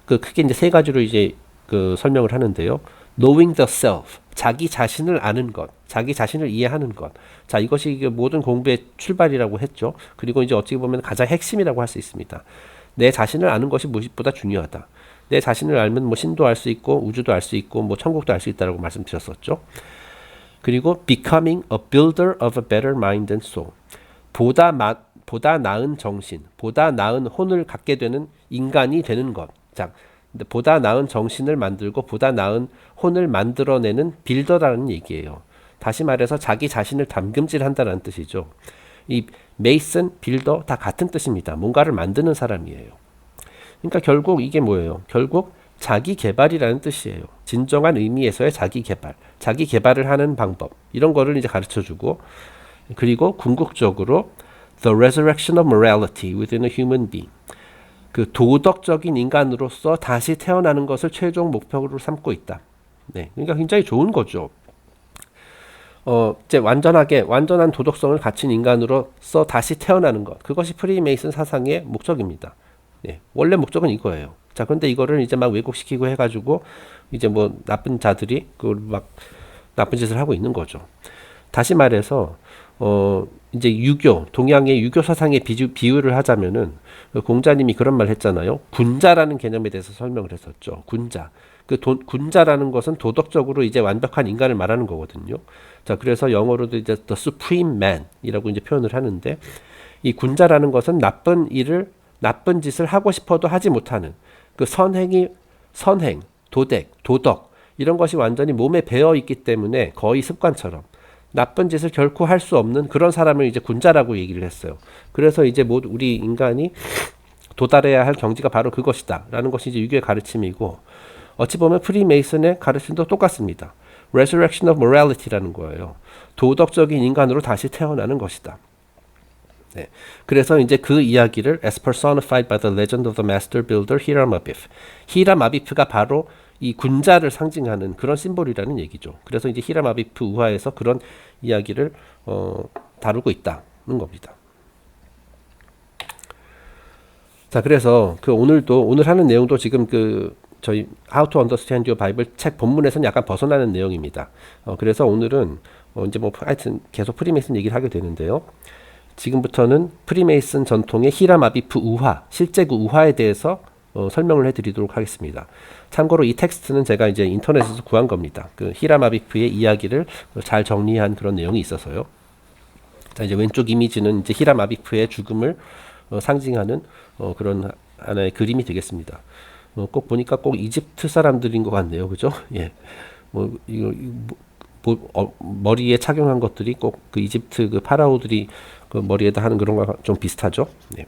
그 크게 이제 3가지로 이제 그 설명을 하는데요. Knowing the self, 자기 자신을 아는 것, 자기 자신을 이해하는 것. 자, 이것이 모든 공부의 출발이라고 했죠. 그리고 이제 어찌 보면 가장 핵심이라고 할 수 있습니다. 내 자신을 아는 것이 무엇보다 중요하다. 내 자신을 알면 뭐 신도 알 수 있고 우주도 알 수 있고 뭐 천국도 알 수 있다라고 말씀드렸었죠. 그리고 becoming a builder of a better mind and soul. 보다 나은 정신, 보다 나은 혼을 갖게 되는 인간이 되는 것. 자, 보다 나은 정신을 만들고 보다 나은 혼을 만들어내는 빌더라는 얘기예요. 다시 말해서 자기 자신을 담금질한다는 뜻이죠. 이 메이슨, 빌더 다 같은 뜻입니다. 뭔가를 만드는 사람이에요. 그러니까 결국 이게 뭐예요? 결국 자기 개발이라는 뜻이에요. 진정한 의미에서의 자기 개발, 자기 개발을 하는 방법 이런 거를 이제 가르쳐주고 그리고 궁극적으로 the resurrection of morality within a human being. 그 도덕적인 인간으로서 다시 태어나는 것을 최종 목표로 삼고 있다. 네, 그러니까 굉장히 좋은 거죠. 이제 완전한 도덕성을 갖춘 인간으로서 다시 태어나는 것. 그것이 프리메이슨 사상의 목적입니다. 네, 원래 목적은 이거예요. 자, 그런데 이거를 이제 막 왜곡시키고 해가지고 이제 뭐 나쁜 자들이 그걸 막 나쁜 짓을 하고 있는 거죠. 다시 말해서 이제 동양의 유교 사상의 비유를 하자면은 공자님이 그런 말 했잖아요. 군자라는 개념에 대해서 설명을 했었죠. 군자. 군자라는 것은 도덕적으로 이제 완벽한 인간을 말하는 거거든요. 자, 그래서 영어로도 이제 the supreme man이라고 이제 표현을 하는데 이 군자라는 것은 나쁜 짓을 하고 싶어도 하지 못하는 그 선행, 도덕 이런 것이 완전히 몸에 배어 있기 때문에 거의 습관처럼 나쁜 짓을 결코 할 수 없는 그런 사람을 이제 군자라고 얘기를 했어요. 그래서 이제 모두 우리 인간이 도달해야 할 경지가 바로 그것이다 라는 것이 이제 유교의 가르침이고 어찌 보면 프리메이슨의 가르침도 똑같습니다. Resurrection of Morality라는 거예요. 도덕적인 인간으로 다시 태어나는 것이다. 네. 그래서 이제 그 이야기를 as personified by the legend of the master builder 히람 아비프. 히람 아비프가 바로 이 군자를 상징하는 그런 심볼이라는 얘기죠. 그래서 이제 히람 아비프 우화에서 그런 이야기를 다루고 있다는 겁니다. 자, 그래서 오늘 하는 내용도 지금 저희 How to Understand Your Bible 책 본문에서는 약간 벗어나는 내용입니다. 그래서 오늘은 이제 뭐 하여튼 계속 프리메이슨 얘기를 하게 되는데요. 지금부터는 프리메이슨 전통의 히람 아비프 우화, 실제 그 우화에 대해서 설명을 해드리도록 하겠습니다. 참고로 이 텍스트는 제가 이제 인터넷에서 구한 겁니다. 그 히람 아비프의 이야기를 잘 정리한 그런 내용이 있어서요. 자, 이제 왼쪽 이미지는 이제 히람 아비프의 죽음을 상징하는 그런 하나의 그림이 되겠습니다. 꼭 보니까 꼭 이집트 사람들인 것 같네요, 그죠? 예, 머리에 착용한 것들이 꼭 그 이집트 그 파라오들이 그 머리에다 하는 그런 거랑 좀 비슷하죠. 네.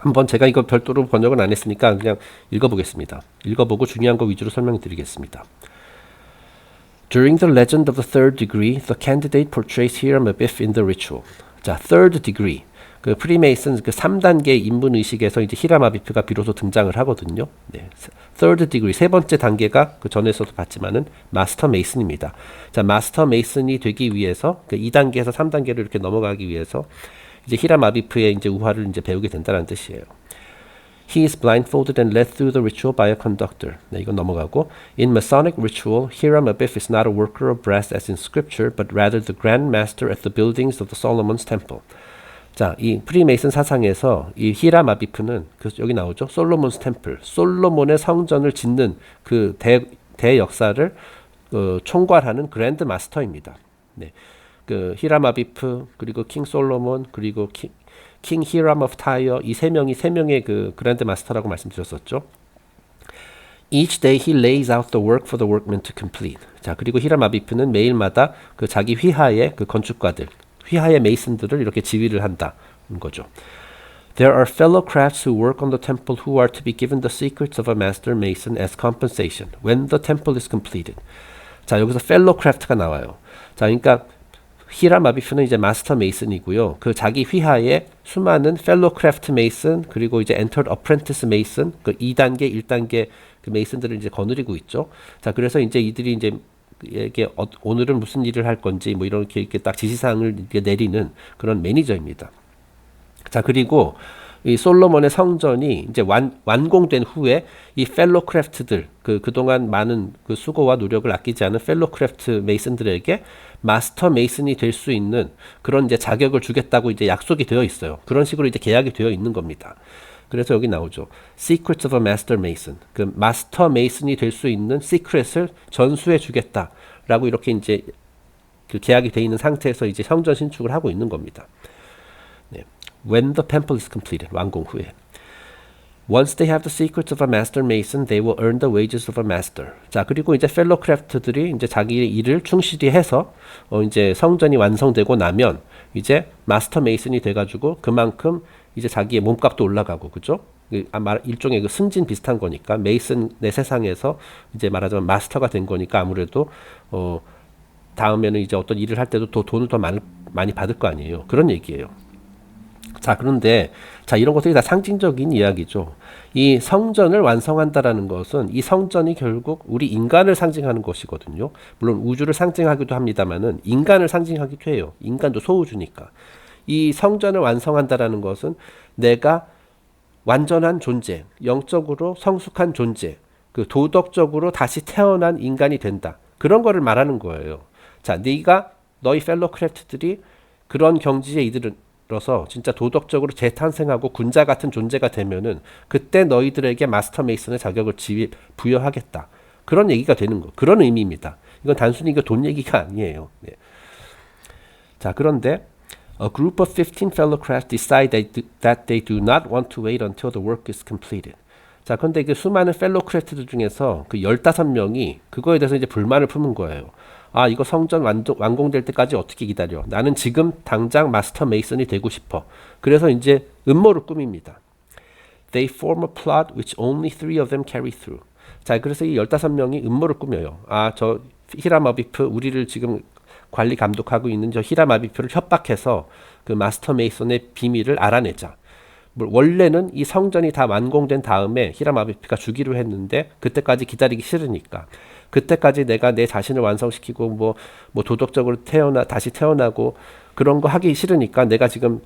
한번 제가 이거 별도로 번역은 안 했으니까 그냥 읽어보겠습니다. 읽어보고 중요한 거 위주로 설명드리겠습니다. During the legend of the third degree, the candidate portrays Hiram Abiff in the ritual. 자, third degree. 그 프리메이슨 그 3단계 인문 의식에서 이제 히람 아비프가 비로소 등장을 하거든요. 네. third degree 세 번째 단계가 그 전에서도 봤지만은 마스터 메이슨입니다. 자, 마스터 메이슨이 되기 위해서 그 2단계에서 3단계로 이렇게 넘어가기 위해서 이제 히람 아비프의 이제 우화를 이제 배우게 된다는 뜻이에요. He is blindfolded and led through the ritual by a conductor. 네, 이건 넘어가고. In Masonic ritual, Hiram Abiff is not a worker of brass as in scripture, but rather the grand master at the buildings of the Solomon's temple. 자, 이 프리메이슨 사상에서 이 히람 아비프는 그 여기 나오죠. 솔로몬스 템플, 솔로몬의 성전을 짓는 그 대역사를 총괄하는 그랜드 마스터입니다. 네. 그 히람 아비프 그리고 킹 솔로몬 그리고 킹 히람 오브 타이어 이 세 명의 그 그랜드 마스터라고 말씀드렸었죠. Each day he lays out the work for the workmen to complete. 자, 그리고 히람 아비프는 매일마다 그 자기 휘하의 그 건축가들, 휘하의 메이슨들을 이렇게 지휘를 한다는 거죠. There are fellow crafts who work on the temple who are to be given the secrets of a master mason as compensation when the temple is completed. 자, 여기서 fellow craft가 나와요. 자, 그러니까 히람 아비프는 이제 마스터 메이슨이고요. 그 자기 휘하에 수많은 fellow craft mason 그리고 이제 entered apprentice mason 그 2단계, 1단계 그 메이슨들을 이제 거느리고 있죠. 자, 그래서 이제 이들이 이제 이게 오늘은 무슨 일을 할 건지 뭐 이렇게 딱 지시사항을 내리는 그런 매니저입니다. 자, 그리고 이 솔로몬의 성전이 이제 완공된 후에 이 펠로 크래프트들 그동안 많은 그 수고와 노력을 아끼지 않은 펠로 크래프트 메이슨들에게 마스터 메이슨이 될 수 있는 그런 이제 자격을 주겠다고 이제 약속이 되어 있어요. 그런 식으로 이제 계약이 되어 있는 겁니다. 그래서 여기 나오죠. Secrets of a Master Mason. 그 마스터 메이슨이 될 수 있는 시크릿을 전수해 주겠다라고 이렇게 이제 그 계약이 되어 있는 상태에서 이제 성전 신축을 하고 있는 겁니다. 네. When the temple is completed. 완공 후에. Once they have the secrets of a master mason, they will earn the wages of a master. 자, 그리고 이제 펠로 크래프트들이 이제 자기 일을 충실히 해서 이제 성전이 완성되고 나면 이제 마스터 메이슨이 돼가지고 그만큼 이제 자기의 몸값도 올라가고, 그죠? 아마 일종의 그 승진 비슷한 거니까 메이슨의 세상에서 이제 말하자면 마스터가 된 거니까 아무래도 다음에는 이제 어떤 일을 할 때도 더 돈을 더 많이 받을 거 아니에요. 그런 얘기예요. 자, 그런데 자, 이런 것들이 다 상징적인 이야기죠. 이 성전을 완성한다라는 것은 이 성전이 결국 우리 인간을 상징하는 것이거든요. 물론 우주를 상징하기도 합니다만은 인간을 상징하기도 해요. 인간도 소우주니까. 이 성전을 완성한다라는 것은 내가 완전한 존재, 영적으로 성숙한 존재, 그 도덕적으로 다시 태어난 인간이 된다. 그런 거를 말하는 거예요. 자, 네가 너희 펠로 크래프트들이 그런 경지에 이르러서 진짜 도덕적으로 재탄생하고 군자 같은 존재가 되면은 그때 너희들에게 마스터 메이슨의 자격을 부여하겠다. 그런 얘기가 되는 거. 그런 의미입니다. 이건 단순히 이거 돈 얘기가 아니에요. 네. 자, 그런데 A group of 15 fellow crafts decide that they do not want to wait until the work is completed. 자, 그런데 그 수많은 펠로 크래프트들 중에서 그 15명이 그거에 대해서 이제 불만을 품은 거예요. 아, 이거 성전 완공될 때까지 어떻게 기다려? 나는 지금 당장 마스터 메이슨이 되고 싶어. 그래서 이제 음모를 꾸밉니다. They form a plot which only 3 of them carry through. 자, 그래서 이 15명이 음모를 꾸며요. 아, 저 히람 아비프 우리를 지금 관리 감독하고 있는 저 히람 아비프를 협박해서 그 마스터 메이슨의 비밀을 알아내자. 원래는 이 성전이 다 완공된 다음에 히람 아비프가 주기로 했는데 그때까지 기다리기 싫으니까 그때까지 내가 내 자신을 완성시키고 뭐 도덕적으로 다시 태어나고 그런 거 하기 싫으니까 내가 지금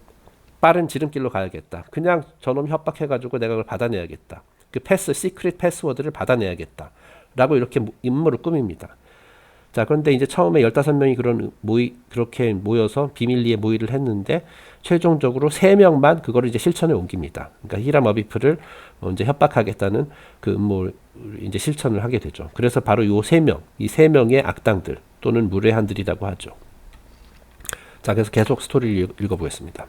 빠른 지름길로 가야겠다. 그냥 저놈 협박해가지고 내가 그걸 받아내야겠다. 그 시크릿 패스워드를 받아내야겠다. 라고 이렇게 임무를 꾸밉니다. 자, 그런데 이제 처음에 15명이 그렇게 모여서 비밀리에 모의를 했는데 최종적으로 3명만 그거를 이제 실천에 옮깁니다. 그러니까 히람 아비프를 이제 협박하겠다는 그 음모를 이제 실천을 하게 되죠. 그래서 바로 이 3명의 악당들 또는 무례한들이라고 하죠. 자, 그래서 계속 스토리를 읽어보겠습니다.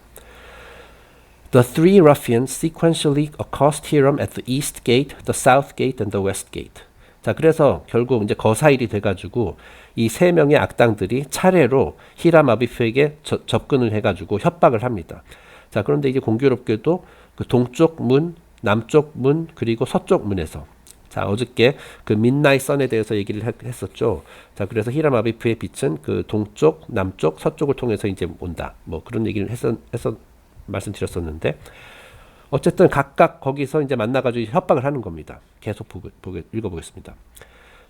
The three ruffians sequentially accost Hiram at the east gate, the south gate, and the west gate. 자, 그래서 결국 이제 거사일이 돼가지고 이 3명의 악당들이 차례로 히람 아비프에게 접근을 해가지고 협박을 합니다. 자, 그런데 이제 공교롭게도 그 동쪽 문, 남쪽 문, 그리고 서쪽 문에서. 자, 어저께 그 midnight sun에 대해서 얘기를 했었죠. 자, 그래서 히람 아비프의 빛은 그 동쪽, 남쪽, 서쪽을 통해서 이제 온다. 뭐 그런 얘기를 말씀드렸었는데, 어쨌든 각각 거기서 이제 만나가지고 협박을 하는 겁니다. 계속 읽어보겠습니다.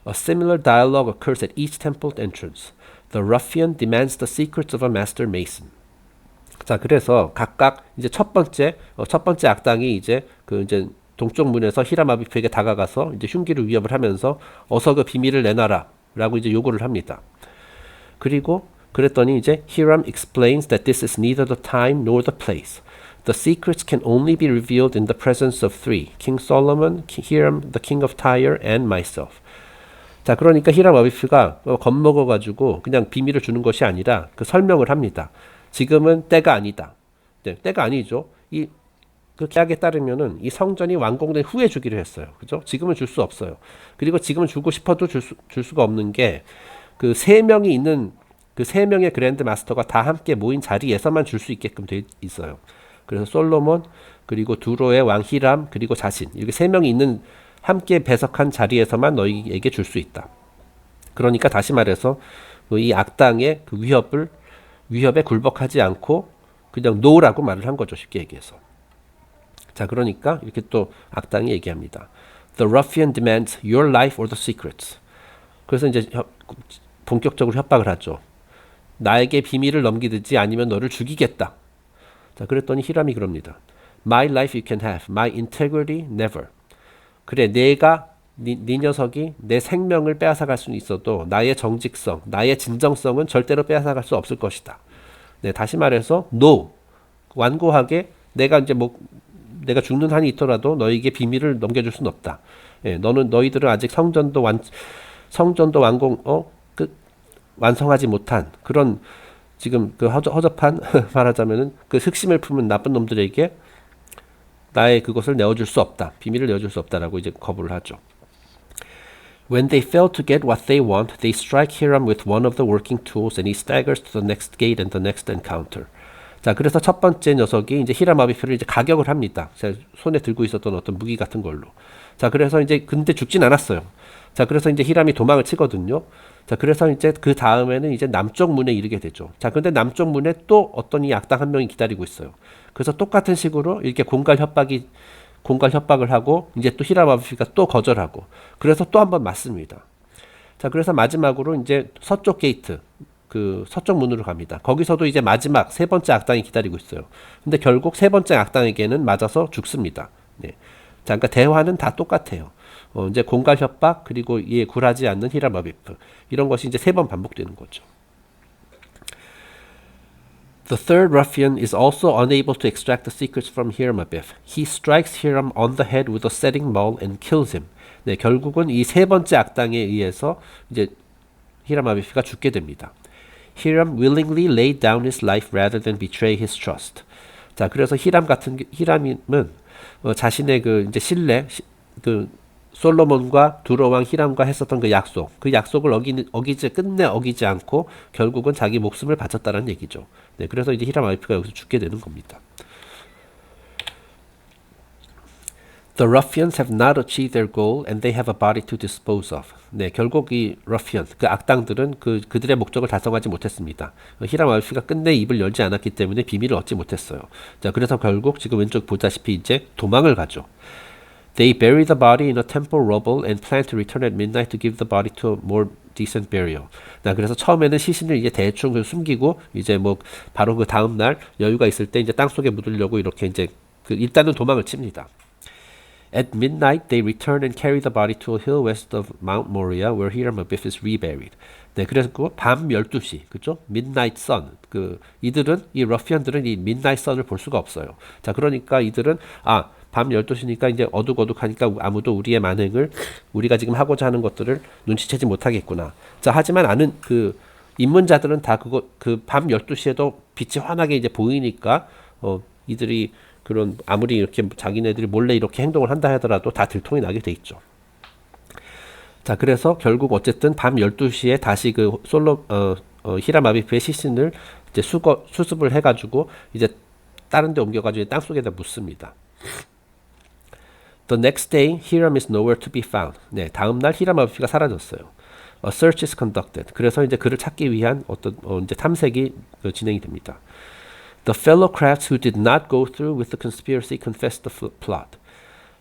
A similar dialogue occurs at each temple entrance. The ruffian demands the secrets of a master mason. 자, 그래서 각각 이제 첫 번째 악당이 이제 그 이제 동쪽 문에서 히람 아비프에게 다가가서 이제 흉기로 위협을 하면서 어서 그 비밀을 내놔라라고 이제 요구를 합니다. 그리고 그랬더니 이제 Hiram explains that this is neither the time nor the place. The secrets can only be revealed in the presence of three: King Solomon, Hiram, the king of Tyre, and myself. 자, 그러니까 히람 아비프가 겁먹어가지고 그냥 비밀을 주는 것이 아니라 그 설명을 합니다. 지금은 때가 아니다. 네, 때가 아니죠. 그 계약에 따르면은 이 성전이 완공된 후에 주기로 했어요. 그죠? 지금은 줄 수 없어요. 그리고 지금은 주고 싶어도 줄 수가 없는 게 그 세 명이 있는 그 세 명의 그랜드 마스터가 다 함께 모인 자리에서만 줄 수 있게끔 돼 있어요. 그래서 솔로몬, 그리고 두로의 왕 히람, 그리고 자신, 이렇게 세 명이 있는 함께 배석한 자리에서만 너희에게 줄 수 있다. 그러니까 다시 말해서 이 악당의 그 위협에 굴복하지 않고 그냥 노라고 말을 한 거죠. 쉽게 얘기해서. 자, 그러니까 이렇게 또 악당이 얘기합니다. The ruffian demands your life or the secrets. 그래서 이제 본격적으로 협박을 하죠. 나에게 비밀을 넘기든지 아니면 너를 죽이겠다. 자, 그랬더니 히람이 그럽니다. My life you can have, my integrity never. 그래, 네 녀석이 내 생명을 빼앗아갈 수는 있어도 나의 정직성, 나의 진정성은 절대로 빼앗아갈 수 없을 것이다. 네, 다시 말해서 no, 완고하게 내가 죽는 한이 있더라도 너에게 비밀을 넘겨줄 수는 없다. 예, 너희들은 아직 성전도 완성하지 못한 그런 지금 그 허접한 말하자면은 그 흑심을 품은 나쁜 놈들에게 나의 그것을 내어줄 수 없다. 비밀을 내어줄 수 없다라고 이제 거부를 하죠. When they fail to get what they want, they strike Hiram with one of the working tools and he staggers to the next gate and the next encounter. 자, 그래서 첫 번째 녀석이 이제 히람 아비프를 이제 가격을 합니다. 제가 손에 들고 있었던 어떤 무기 같은 걸로. 자, 그래서 이제 근데 죽진 않았어요. 자, 그래서 이제 히람이 도망을 치거든요. 자, 그래서 이제 그 다음에는 이제 남쪽 문에 이르게 되죠. 자, 근데 남쪽 문에 또 어떤 이 악당 한 명이 기다리고 있어요. 그래서 똑같은 식으로 이렇게 공갈 협박을 하고 이제 또 히람 아비프가 또 거절하고 그래서 또 한 번 맞습니다. 자, 그래서 마지막으로 이제 서쪽 게이트, 그 서쪽 문으로 갑니다. 거기서도 이제 마지막 세 번째 악당이 기다리고 있어요. 근데 결국 세 번째 악당에게는 맞아서 죽습니다. 네. 자, 그러니까 대화는 다 똑같아요. 이제 공갈 협박, 그리고 이에 굴하지 않는 히람 아비프. 이런 것이 이제 세 번 반복되는 거죠. The third ruffian is also unable to extract the secrets from Hiram Abiff. He strikes Hiram on the head with a setting maul and kills him. 네, 결국은 이 세 번째 악당에 의해서 이제 히람 아비프가 죽게 됩니다. Hiram willingly laid down his life rather than betray his trust. 자, 그래서 히람은 자신의 그 이제 신뢰, 그 솔로몬과 두로왕 히람과 했었던 그 약속을 끝내 어기지 않고 결국은 자기 목숨을 바쳤다는 얘기죠. 네, 그래서 이제 히람 아비프가 여기서 죽게 되는 겁니다. The ruffians have not achieved their goal and they have a body to dispose of. 네, 결국 이 ruffian, 그 악당들은 그들의 목적을 달성하지 못했습니다. 히람 아비프가 끝내 입을 열지 않았기 때문에 비밀을 얻지 못했어요. 자, 그래서 결국 지금 왼쪽 보다시피 이제 도망을 가죠. They bury the body in a temple rubble and plan to return at midnight to give the body to a more decent burial. 나 그래서 처음에는 시신을 이제 대충 숨기고 이제 뭐 바로 그 다음 날 여유가 있을 때 이제 땅 속에 묻으려고 이렇게 이제 일단은 도망을 칩니다. At midnight, they return and carry the body to a hill west of Mount Moriah, where Hiram Abiff is reburied. 네, 그래서 밤 12시, 그죠? Midnight sun. 이 러피안들은 이 midnight sun을 볼 수가 없어요. 자, 그러니까 이들은, 밤 12시니까 이제 어둑어둑하니까 아무도 우리의 만행을, 우리가 지금 하고자 하는 것들을 눈치채지 못하겠구나. 자, 하지만 입문자들은 다 밤 12시에도 빛이 환하게 이제 보이니까, 이들이 아무리 이렇게 자기네들이 몰래 이렇게 행동을 한다 하더라도 다 들통이 나게 돼 있죠. 자, 그래서 결국 어쨌든 밤 12시에 다시 히람 아비프의 시신을 이제 수습을 해가지고 이제 다른 데 옮겨가지고 땅 속에다 묻습니다. The next day, Hiram is nowhere to be found. 네, 다음 날 히람 아비피가 사라졌어요. A search is conducted. 그래서 이제 그를 찾기 위한 어떤 이제 탐색이 진행이 됩니다. The fellow crafts who did not go through with the conspiracy confessed the plot.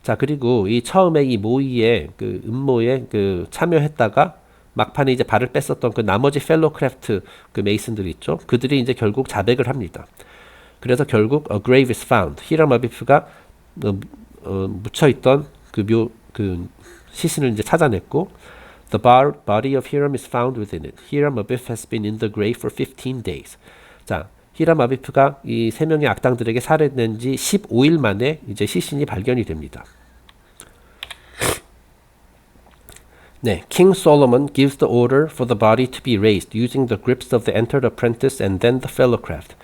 자, 그리고 이 처음에 이 모의의 그 음모에 그 참여했다가 막판에 이제 발을 뺐었던 그 나머지 펠로 크래프트 그 메이슨들이 있죠. 그들이 이제 결국 자백을 합니다. 그래서 결국 a grave is found. 히람 아비프가 묻혀있던 그 시신을 이제 찾아냈고 the body of Hiram is found within it. Hiram Abif has been in the grave for 15 days. 자, 히람 아비프가 이 세 명의 악당들에게 살해된 지 15일 만에 이제 시신이 발견이 됩니다. 네, King Solomon gives the order for the body to be raised using the grips of the entered apprentice and then the fellow craft.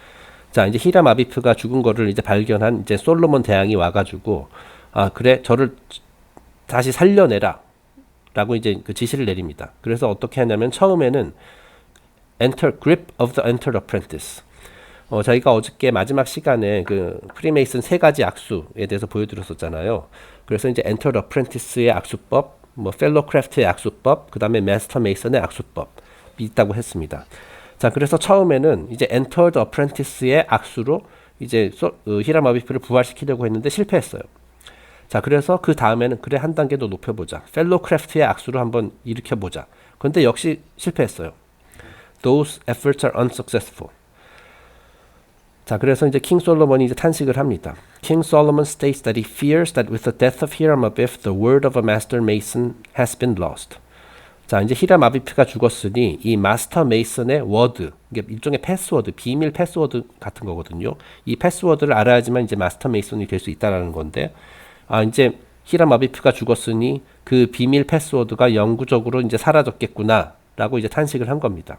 자, 이제 히람 아비프가 죽은 거를 이제 발견한 이제 솔로몬 대왕이 와가지고 아 그래 저를 다시 살려내라 라고 이제 그 지시를 내립니다. 그래서 어떻게 하냐면 처음에는 grip of the entered apprentice. 저희가 어저께 마지막 시간에 그 프리메이슨 세 가지 악수에 대해서 보여드렸었잖아요. 그래서 이제 entered apprentice의 악수법, 뭐 fellow craft의 악수법, 그 다음에 master mason의 악수법이 있다고 했습니다. 자, 그래서 처음에는 이제 entered apprentice의 악수로 이제 히람 아비프를 부활시키려고 했는데 실패했어요. 자, 그래서 그 다음에는 그래 한 단계 더 높여보자. fellow craft의 악수로 한번 일으켜보자. 그런데 역시 실패했어요. Those efforts are unsuccessful. 자, 그래서 이제 킹 솔로몬이 이제 탄식을 합니다. King Solomon states that he fears that with the death of Hiram Abif, the word of a master mason has been lost. 자, 이제 히람 아비프가 죽었으니 이 마스터 메이슨의 워드, 이게 일종의 패스워드, 비밀 패스워드 같은 거거든요. 이 패스워드를 알아야지만 이제 마스터 메이슨이 될 수 있다라는 건데, 아, 이제 히람 아비프가 죽었으니 그 비밀 패스워드가 영구적으로 이제 사라졌겠구나라고 이제 탄식을 한 겁니다.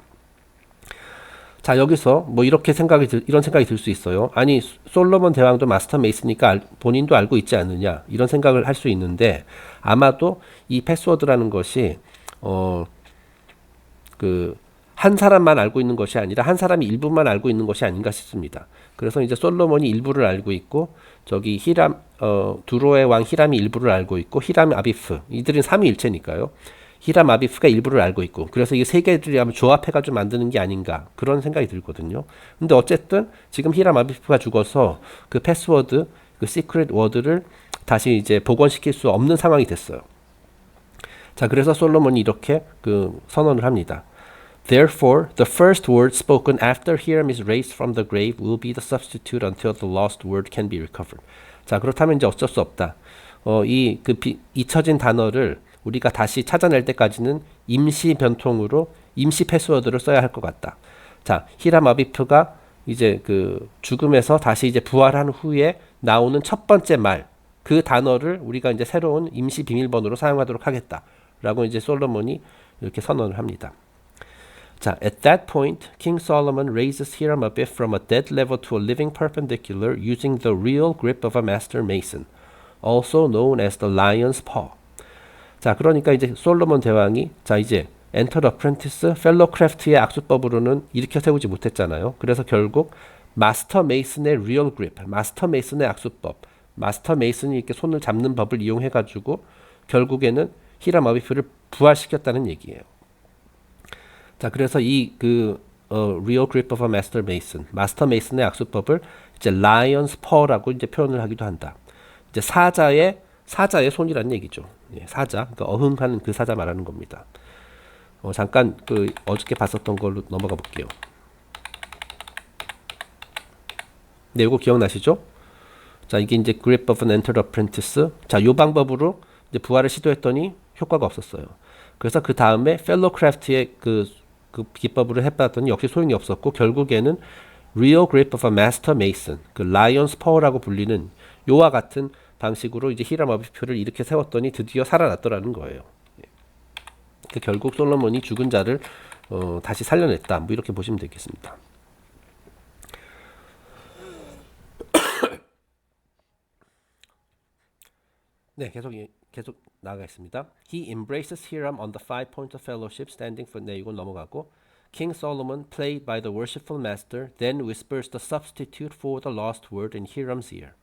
자, 여기서 뭐 이런 생각이 들 수 있어요. 아니, 솔로몬 대왕도 마스터 메이스니까 본인도 알고 있지 않느냐, 이런 생각을 할 수 있는데, 아마도 이 패스워드라는 것이 한 사람만 알고 있는 것이 아니라 한 사람이 일부만 알고 있는 것이 아닌가 싶습니다. 그래서 이제 솔로몬이 일부를 알고 있고, 저기 두로의 왕 히람이 일부를 알고 있고, 히람 아비프, 이들은 삼위일체니까요. 히람 아비프가 일부를 알고 있고, 그래서 이게 세 개들이 아마 조합해가지고 만드는 게 아닌가, 그런 생각이 들거든요. 근데 어쨌든 지금 히람 아비프가 죽어서 그 패스워드, 그 시크릿 워드를 다시 이제 복원시킬 수 없는 상황이 됐어요. 자, 그래서 솔로몬이 이렇게 그 선언을 합니다. Therefore, the first word spoken after Hiram is raised from the grave will be the substitute until the lost word can be recovered. 자, 그렇다면 이제 어쩔 수 없다. 잊혀진 단어를 우리가 다시 찾아낼 때까지는 임시 변통으로 임시 패스워드를 써야 할 것 같다. 자, 히람 아비프가 이제 그 죽음에서 다시 이제 부활한 후에 나오는 첫 번째 말, 그 단어를 우리가 이제 새로운 임시 비밀번호로 사용하도록 하겠다라고 이제 솔로몬이 이렇게 선언을 합니다. 자, at that point, King Solomon raises Hiram Abif from a dead level to a living perpendicular using the real grip of a master mason, also known as the lion's paw. 자, 그러니까 이제 솔로몬 대왕이 자 이제 엔터 어프렌티스 펠로 크래프트의 악수법으로는 일으켜 세우지 못했잖아요. 그래서 결국 마스터 메이슨의 리얼 그립, 마스터 메이슨의 악수법, 마스터 메이슨이 이렇게 손을 잡는 법을 이용해 가지고 결국에는 히람 아비프를 부활시켰다는 얘기예요. 자, 그래서 이 real grip of a master mason, 마스터 메이슨의 악수법을 이제 lion's paw라고 이제 표현을 하기도 한다. 이제 사자의 손이라는 얘기죠. 예, 사자, 그러니까 어흥하는 그 사자 말하는 겁니다. 잠깐 어저께 봤었던 걸로 넘어가 볼게요. 네, 이거 기억나시죠? 자, 이게 이제 grip of an entered apprentice. 자, 이 방법으로 이제 부활을 시도했더니 효과가 없었어요. 그래서 그 다음에 fellow craft의 그 기법으로 해봤더니 역시 소용이 없었고, 결국에는 real grip of a master mason, 그 lion's paw라고 불리는 요와 같은 방식으로 이제 히람 아비프를 이렇게 세웠더니 드디어 살아났더라는 거예요. 결국 솔로몬이 죽은 자를 다시 살려냈다. 뭐 이렇게 보시면 되겠습니다. 네, 계속 나가겠습니다. He embraces Hiram on the 5 points of fellowship, standing for. 네, 이건 넘어가고. King Solomon, played by the worshipful master, then whispers the substitute for the lost word in Hiram's ear.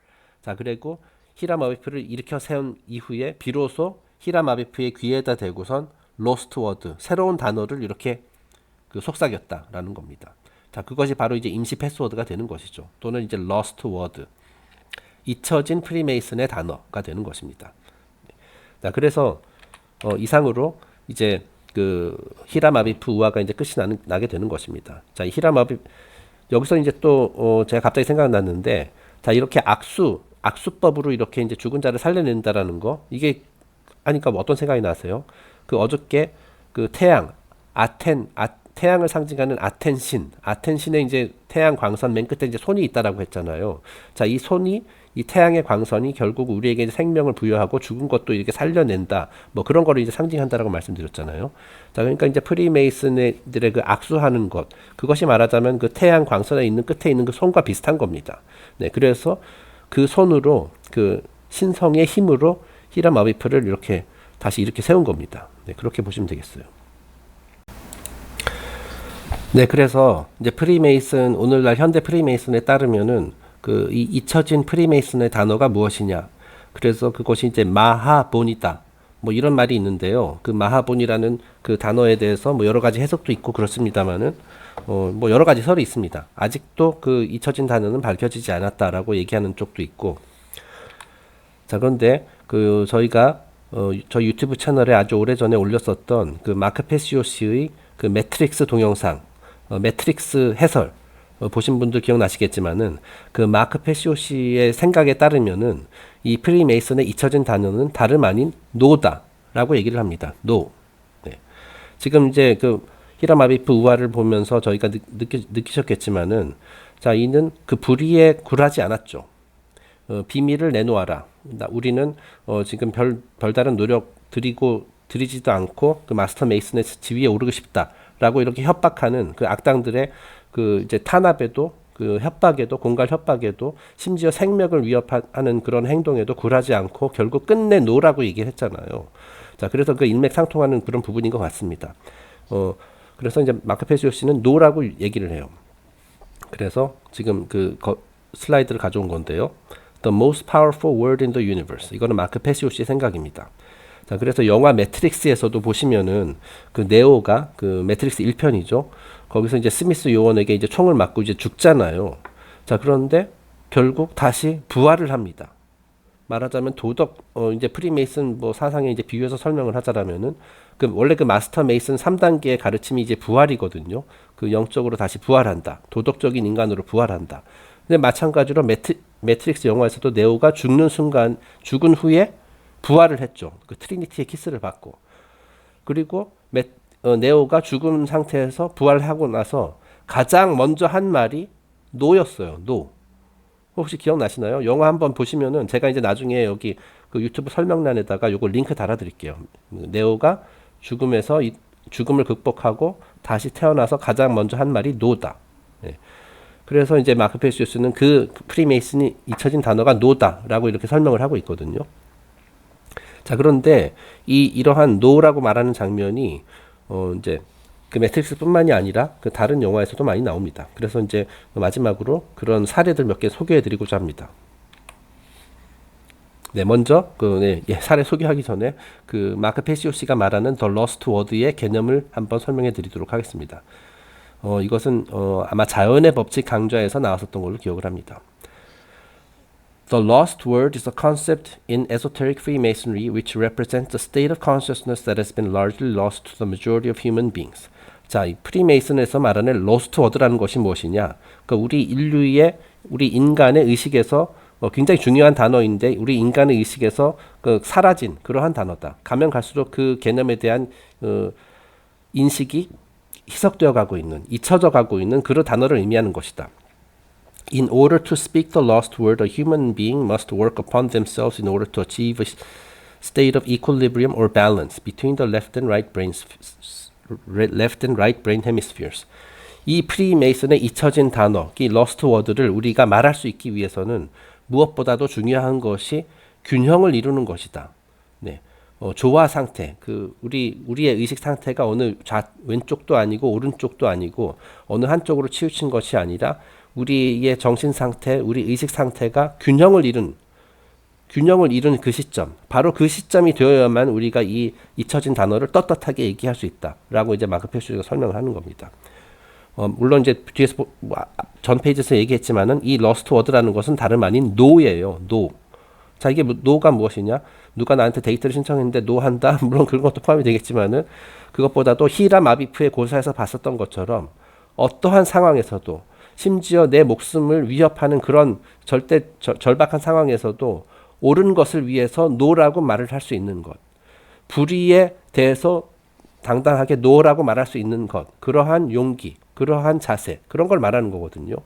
자, 그리고 히람 아비프를 일으켜 세운 이후에 비로소 히람 아비프의 귀에다 대고선 로스트 워드, 새로운 단어를 이렇게 그 속삭였다라는 겁니다. 자, 그것이 바로 이제 임시 패스워드가 되는 것이죠. 또는 이제 로스트 워드, 잊혀진 프리메이슨의 단어가 되는 것입니다. 자, 그래서 이상으로 이제 그 히람 아비프 우화가 이제 끝이 나게 되는 것입니다. 자, 히람 아비프 여기서 이제 또 제가 갑자기 생각났는데, 자, 이렇게 악수법으로 이렇게 이제 죽은 자를 살려낸다라는 거, 이게 하니까 뭐 어떤 생각이 나세요? 그 어저께 그 태양, 태양을 상징하는 아텐신의 이제 태양 광선 맨 끝에 이제 손이 있다라고 했잖아요. 자, 이 손이, 이 태양의 광선이 결국 우리에게 생명을 부여하고 죽은 것도 이렇게 살려낸다. 뭐 그런 거를 이제 상징한다라고 말씀드렸잖아요. 자, 그러니까 이제 프리메이슨들의 그 악수하는 것, 그것이 말하자면 그 태양 광선에 있는 끝에 있는 그 손과 비슷한 겁니다. 네, 그래서 그 손으로, 그 신성의 힘으로 히람 아비프를 이렇게 다시 이렇게 세운 겁니다. 네, 그렇게 보시면 되겠어요. 네, 그래서 이제 프리메이슨, 오늘날 현대 프리메이슨에 따르면은 그 이 잊혀진 프리메이슨의 단어가 무엇이냐? 그래서 그것이 이제 마하본이다. 뭐 이런 말이 있는데요. 그 마하본이라는 그 단어에 대해서 뭐 여러 가지 해석도 있고 그렇습니다만은 뭐 여러 가지 설이 있습니다. 아직도 그 잊혀진 단어는 밝혀지지 않았다라고 얘기하는 쪽도 있고. 자, 그런데 그 저희가 저희 유튜브 채널에 아주 오래전에 올렸었던 그 마크 페시오 씨의 그 매트릭스 동영상, 매트릭스 해설 보신 분들 기억나시겠지만은 그 마크 페시오 씨의 생각에 따르면은 이 프리메이슨의 잊혀진 단어는 다름 아닌 노다라고 얘기를 합니다. 노. 네. 지금 이제 그 히람 아비프 우화를 보면서 저희가 느끼셨겠지만은, 자, 이는 그 불의에 굴하지 않았죠. 비밀을 내놓아라. 우리는 지금 별다른 노력 드리지도 않고 그 마스터 메이슨의 지위에 오르고 싶다라고 이렇게 협박하는 그 악당들의 그 이제 탄압에도, 그 협박에도, 공갈 협박에도, 심지어 생명을 위협하는 그런 행동에도 굴하지 않고 결국 끝내 놓으라고 얘기를 했잖아요. 자, 그래서 그 일맥상통하는 그런 부분인 것 같습니다. 그래서 이제 마크 페시오 씨는 노라고 얘기를 해요. 그래서 지금 그 슬라이드를 가져온 건데요. The most powerful word in the universe. 이거는 마크 페시오 씨의 생각입니다. 자, 그래서 영화 매트릭스에서도 보시면은 그 네오가 그 매트릭스 1편이죠. 거기서 이제 스미스 요원에게 이제 총을 맞고 이제 죽잖아요. 자, 그런데 결국 다시 부활을 합니다. 말하자면 이제 프리메이슨 뭐 사상에 이제 비유해서 설명을 하자라면은 그 원래 그 마스터 메이슨 3단계의 가르침이 이제 부활이거든요. 그 영적으로 다시 부활한다. 도덕적인 인간으로 부활한다. 근데 마찬가지로 매트릭스 영화에서도 네오가 죽은 후에 부활을 했죠. 그 트리니티의 키스를 받고. 그리고 네오가 죽은 상태에서 부활하고 나서 가장 먼저 한 말이 노였어요. 노. 혹시 기억나시나요? 영화 한번 보시면은 제가 이제 나중에 여기 그 유튜브 설명란에다가 요거 링크 달아드릴게요. 네오가 죽음을 극복하고 다시 태어나서 가장 먼저 한 말이 노다. 네. 그래서 이제 마크 페시오스는 그 프리메이슨이 잊혀진 단어가 노다라고 이렇게 설명을 하고 있거든요. 자, 그런데 이러한 노라고 말하는 장면이 이제 그 매트릭스뿐만이 아니라 그 다른 영화에서도 많이 나옵니다. 그래서 이제 마지막으로 그런 사례들 몇 개 소개해드리고자 합니다. 네, 먼저 사례 소개하기 전에 그 마크 페시오 씨가 말하는 The Lost Word의 개념을 한번 설명해드리도록 하겠습니다. 이것은 아마 자연의 법칙 강좌에서 나왔었던 걸로 기억을 합니다. The lost word is a concept in esoteric Freemasonry which represents a state of consciousness that has been largely lost to the majority of human beings. 자, 이 프리메이슨에서 말하는 lost word라는 것이 무엇이냐? 그러니까 우리 인간의 의식에서 굉장히 중요한 단어인데 우리 인간의 의식에서 사라진 그러한 단어다. 가면 갈수록 그 개념에 대한 인식이 희석되어 가고 있는, 잊혀져 가고 있는 그런 단어를 의미하는 것이다. In order to speak the lost word, a human being must work upon themselves in order to achieve a state of equilibrium or balance between the left and right brain hemispheres. 이 프리메이슨의 잊혀진 단어, 이 lost word를 우리가 말할 수 있기 위해서는 무엇보다도 중요한 것이 균형을 이루는 것이다. 네. 조화 상태, 우리의 의식 상태가 어느 왼쪽도 아니고 오른쪽도 아니고 어느 한쪽으로 치우친 것이 아니라 우리의 정신 상태, 우리 의식 상태가 균형을 이룬 균형을 이룬 그 시점, 바로 그 시점이 되어야만 우리가 이 잊혀진 단어를 떳떳하게 얘기할 수 있다라고 이제 마크 패슈가 설명을 하는 겁니다. 물론 이제 뒤에서 전 페이지에서 얘기했지만은 이 러스트 워드라는 것은 다름 아닌 노예요. 노. 자, 이게 노가 무엇이냐? 누가 나한테 데이트를 신청했는데 노한다? 물론 그런 것도 포함이 되겠지만은 그것보다도 히람 아비프의 고사에서 봤었던 것처럼 어떠한 상황에서도 심지어 내 목숨을 위협하는 그런 절대 절박한 상황에서도 옳은 것을 위해서 노라고 말을 할 수 있는 것. 불의에 대해서 당당하게 노라고 말할 수 있는 것. 그러한 용기, 그러한 자세, 그런 걸 말하는 거거든요.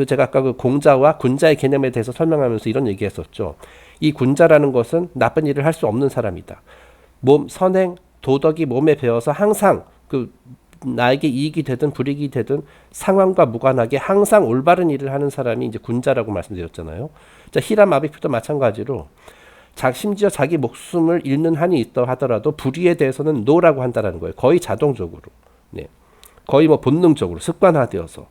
제가 아까 그 공자와 군자의 개념에 대해서 설명하면서 이런 얘기했었죠. 이 군자라는 것은 나쁜 일을 할 수 없는 사람이다. 선행, 도덕이 몸에 배어서 항상 나에게 이익이 되든 불이익이 되든 상황과 무관하게 항상 올바른 일을 하는 사람이 이제 군자라고 말씀드렸잖아요. 자, 히람 아비프도 마찬가지로 심지어 자기 목숨을 잃는 한이 있다 하더라도 불의에 대해서는 노라고 한다라는 거예요. 거의 자동적으로. 네. 거의 본능적으로 습관화되어서.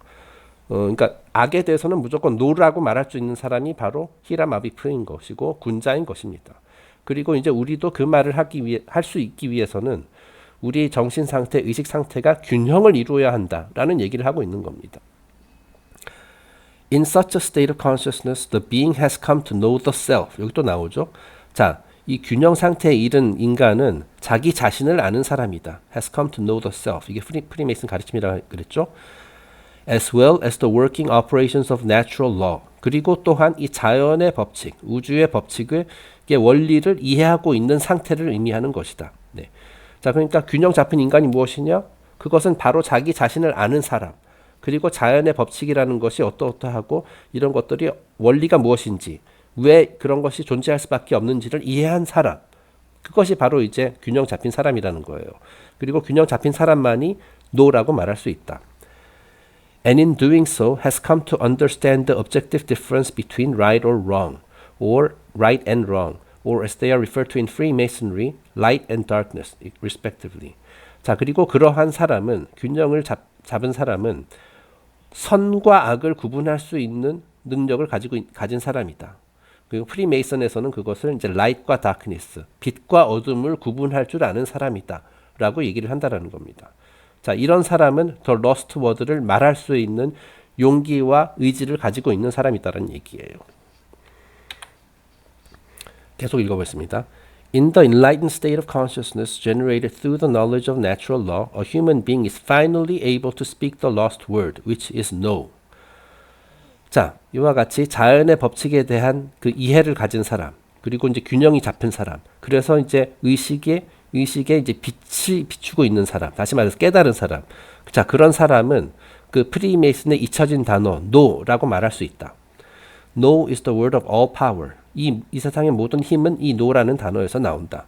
그러니까 악에 대해서는 무조건 노라고 말할 수 있는 사람이 바로 히람 아비프인 것이고 군자인 것입니다. 그리고 이제 우리도 그 말을 할 수 있기 위해서는 우리 정신 상태, 의식 상태가 균형을 이루어야 한다라는 얘기를 하고 있는 겁니다. In such a state of consciousness, the being has come to know the self. 여기 또 나오죠. 자, 이 균형 상태에 이른 인간은 자기 자신을 아는 사람이다. Has come to know the self. 이게 프리메이슨 가르침이라고 그랬죠. As well as the working operations of natural law. 그리고 또한 이 자연의 법칙, 우주의 법칙의 원리를 이해하고 있는 상태를 의미하는 것이다. 네. 자, 그러니까 균형 잡힌 인간이 무엇이냐? 그것은 바로 자기 자신을 아는 사람. 그리고 자연의 법칙이라는 것이 어떠하고 이런 것들이 원리가 무엇인지, 왜 그런 것이 존재할 수밖에 없는지를 이해한 사람. 그것이 바로 이제 균형 잡힌 사람이라는 거예요. 그리고 균형 잡힌 사람만이 노라고 말할 수 있다. And in doing so has come to understand the objective difference between right or wrong, or right and wrong, or as they are referred to in Freemasonry, light and darkness, respectively. 자, 그리고 그러한 사람은, 균형을 잡은 사람은 선과 악을 구분할 수 있는 능력을 가진 사람이다. 그리고 프리메이슨에서는 그것을 이제 light과 darkness, 빛과 어둠을 구분할 줄 아는 사람이다 라고 얘기를 한다라는 겁니다. 자, 이런 사람은 더 러스트 워드를 말할 수 있는 용기와 의지를 가지고 있는 사람이다라는 얘기예요. 계속 읽어보겠습니다. In the enlightened state of consciousness generated through the knowledge of natural law, a human being is finally able to speak the lost word, which is no. 자, 이와 같이 자연의 법칙에 대한 그 이해를 가진 사람, 그리고 이제 균형이 잡힌 사람, 그래서 이제 의식에 이제 빛이 비추고 있는 사람, 다시 말해서 깨달은 사람. 자, 그런 사람은 그 프리메이슨의 잊혀진 단어 no라고 말할 수 있다. No is the word of all power. 이 세상의 모든 힘은 이 no라는 단어에서 나온다.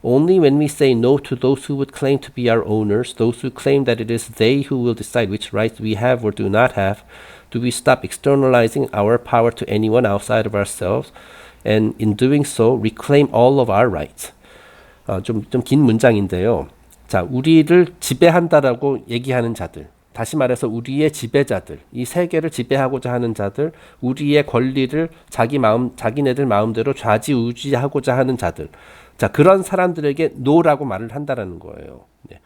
Only when we say no to those who would claim to be our owners, those who claim that it is they who will decide which rights we have or do not have, do we stop externalizing our power to anyone outside of ourselves, and in doing so, reclaim all of our rights. 좀 긴 문장인데요. 자, 우리를 지배한다라고 얘기하는 자들, 다시 말해서 우리의 지배자들, 이 세계를 지배하고자 하는 자들, 우리의 권리를 자기네들 마음대로 좌지우지하고자 하는 자들. 자, 그런 사람들에게 노라고 말을 한다라는 거예요. 네.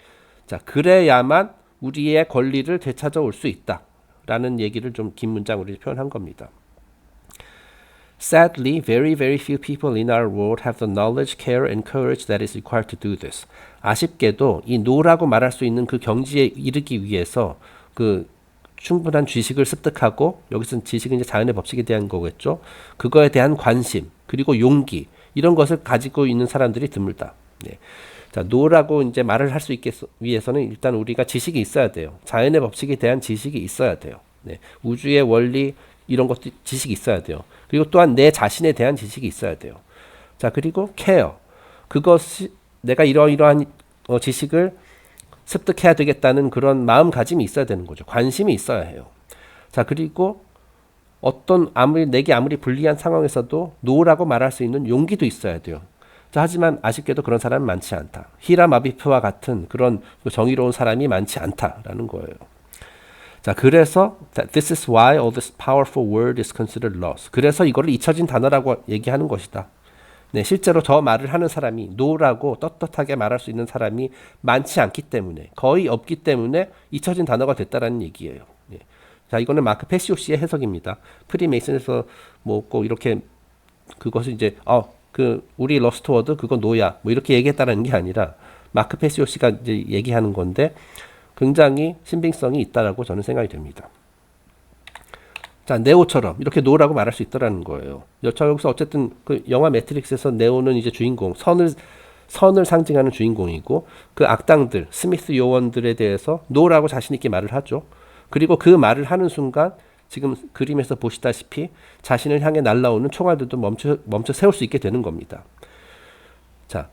자, 그래야만 우리의 권리를 되찾아올 수 있다라는 얘기를 좀 긴 문장으로 표현한 겁니다. Sadly, very, very few people in our world have the knowledge, care, and courage that is required to do this. 아쉽게도 이 노라고 말할 수 있는 그 경지에 이르기 위해서 그 충분한 지식을 습득하고, 여기서는 지식은 이제 자연의 법칙에 대한 거겠죠. 그거에 대한 관심, 그리고 용기, 이런 것을 가지고 있는 사람들이 드물다. 네. 자, 노라고 이제 말을 할 수 있기 위해서는 일단 우리가 지식이 있어야 돼요. 자연의 법칙에 대한 지식이 있어야 돼요. 네. 우주의 원리, 이런 것도 지식이 있어야 돼요. 그리고 또한 내 자신에 대한 지식이 있어야 돼요. 자, 그리고 케어. 그것이 내가 이러이러한 지식을 습득해야 되겠다는 그런 마음가짐이 있어야 되는 거죠. 관심이 있어야 해요. 자, 그리고 내게 아무리 불리한 상황에서도 노라고 말할 수 있는 용기도 있어야 돼요. 자, 하지만 아쉽게도 그런 사람은 많지 않다. 히람 아비프와 같은 그런 정의로운 사람이 많지 않다라는 거예요. 자, 그래서 this is why all this powerful word is considered lost. 그래서 이거를 잊혀진 단어라고 얘기하는 것이다. 네, 실제로 저 말을 하는 사람이 no라고 떳떳하게 말할 수 있는 사람이 많지 않기 때문에 거의 없기 때문에 잊혀진 단어가 됐다라는 얘기예요. 예. 자, 이거는 마크 페시오 씨의 해석입니다. 프리메이슨에서 뭐 꼭 이렇게 그것을 이제 그 우리 러스트 워드 그거 노야 뭐 이렇게 얘기했다는 게 아니라 마크 페시오 씨가 이제 얘기하는 건데 굉장히 신빙성이 있다라고 저는 생각이 됩니다. 자, 네오처럼 이렇게 노라고 말할 수 있다라는 거예요. 여기서 어쨌든 그 영화 매트릭스에서 네오는 이제 주인공, 선을 상징하는 주인공이고 그 악당들, 스미스 요원들에 대해서 노라고 자신 있게 말을 하죠. 그리고 그 말을 하는 순간 지금 그림에서 보시다시피 자신을 향해 날아오는 총알들도 멈춰 세울 수 있게 되는 겁니다. 자,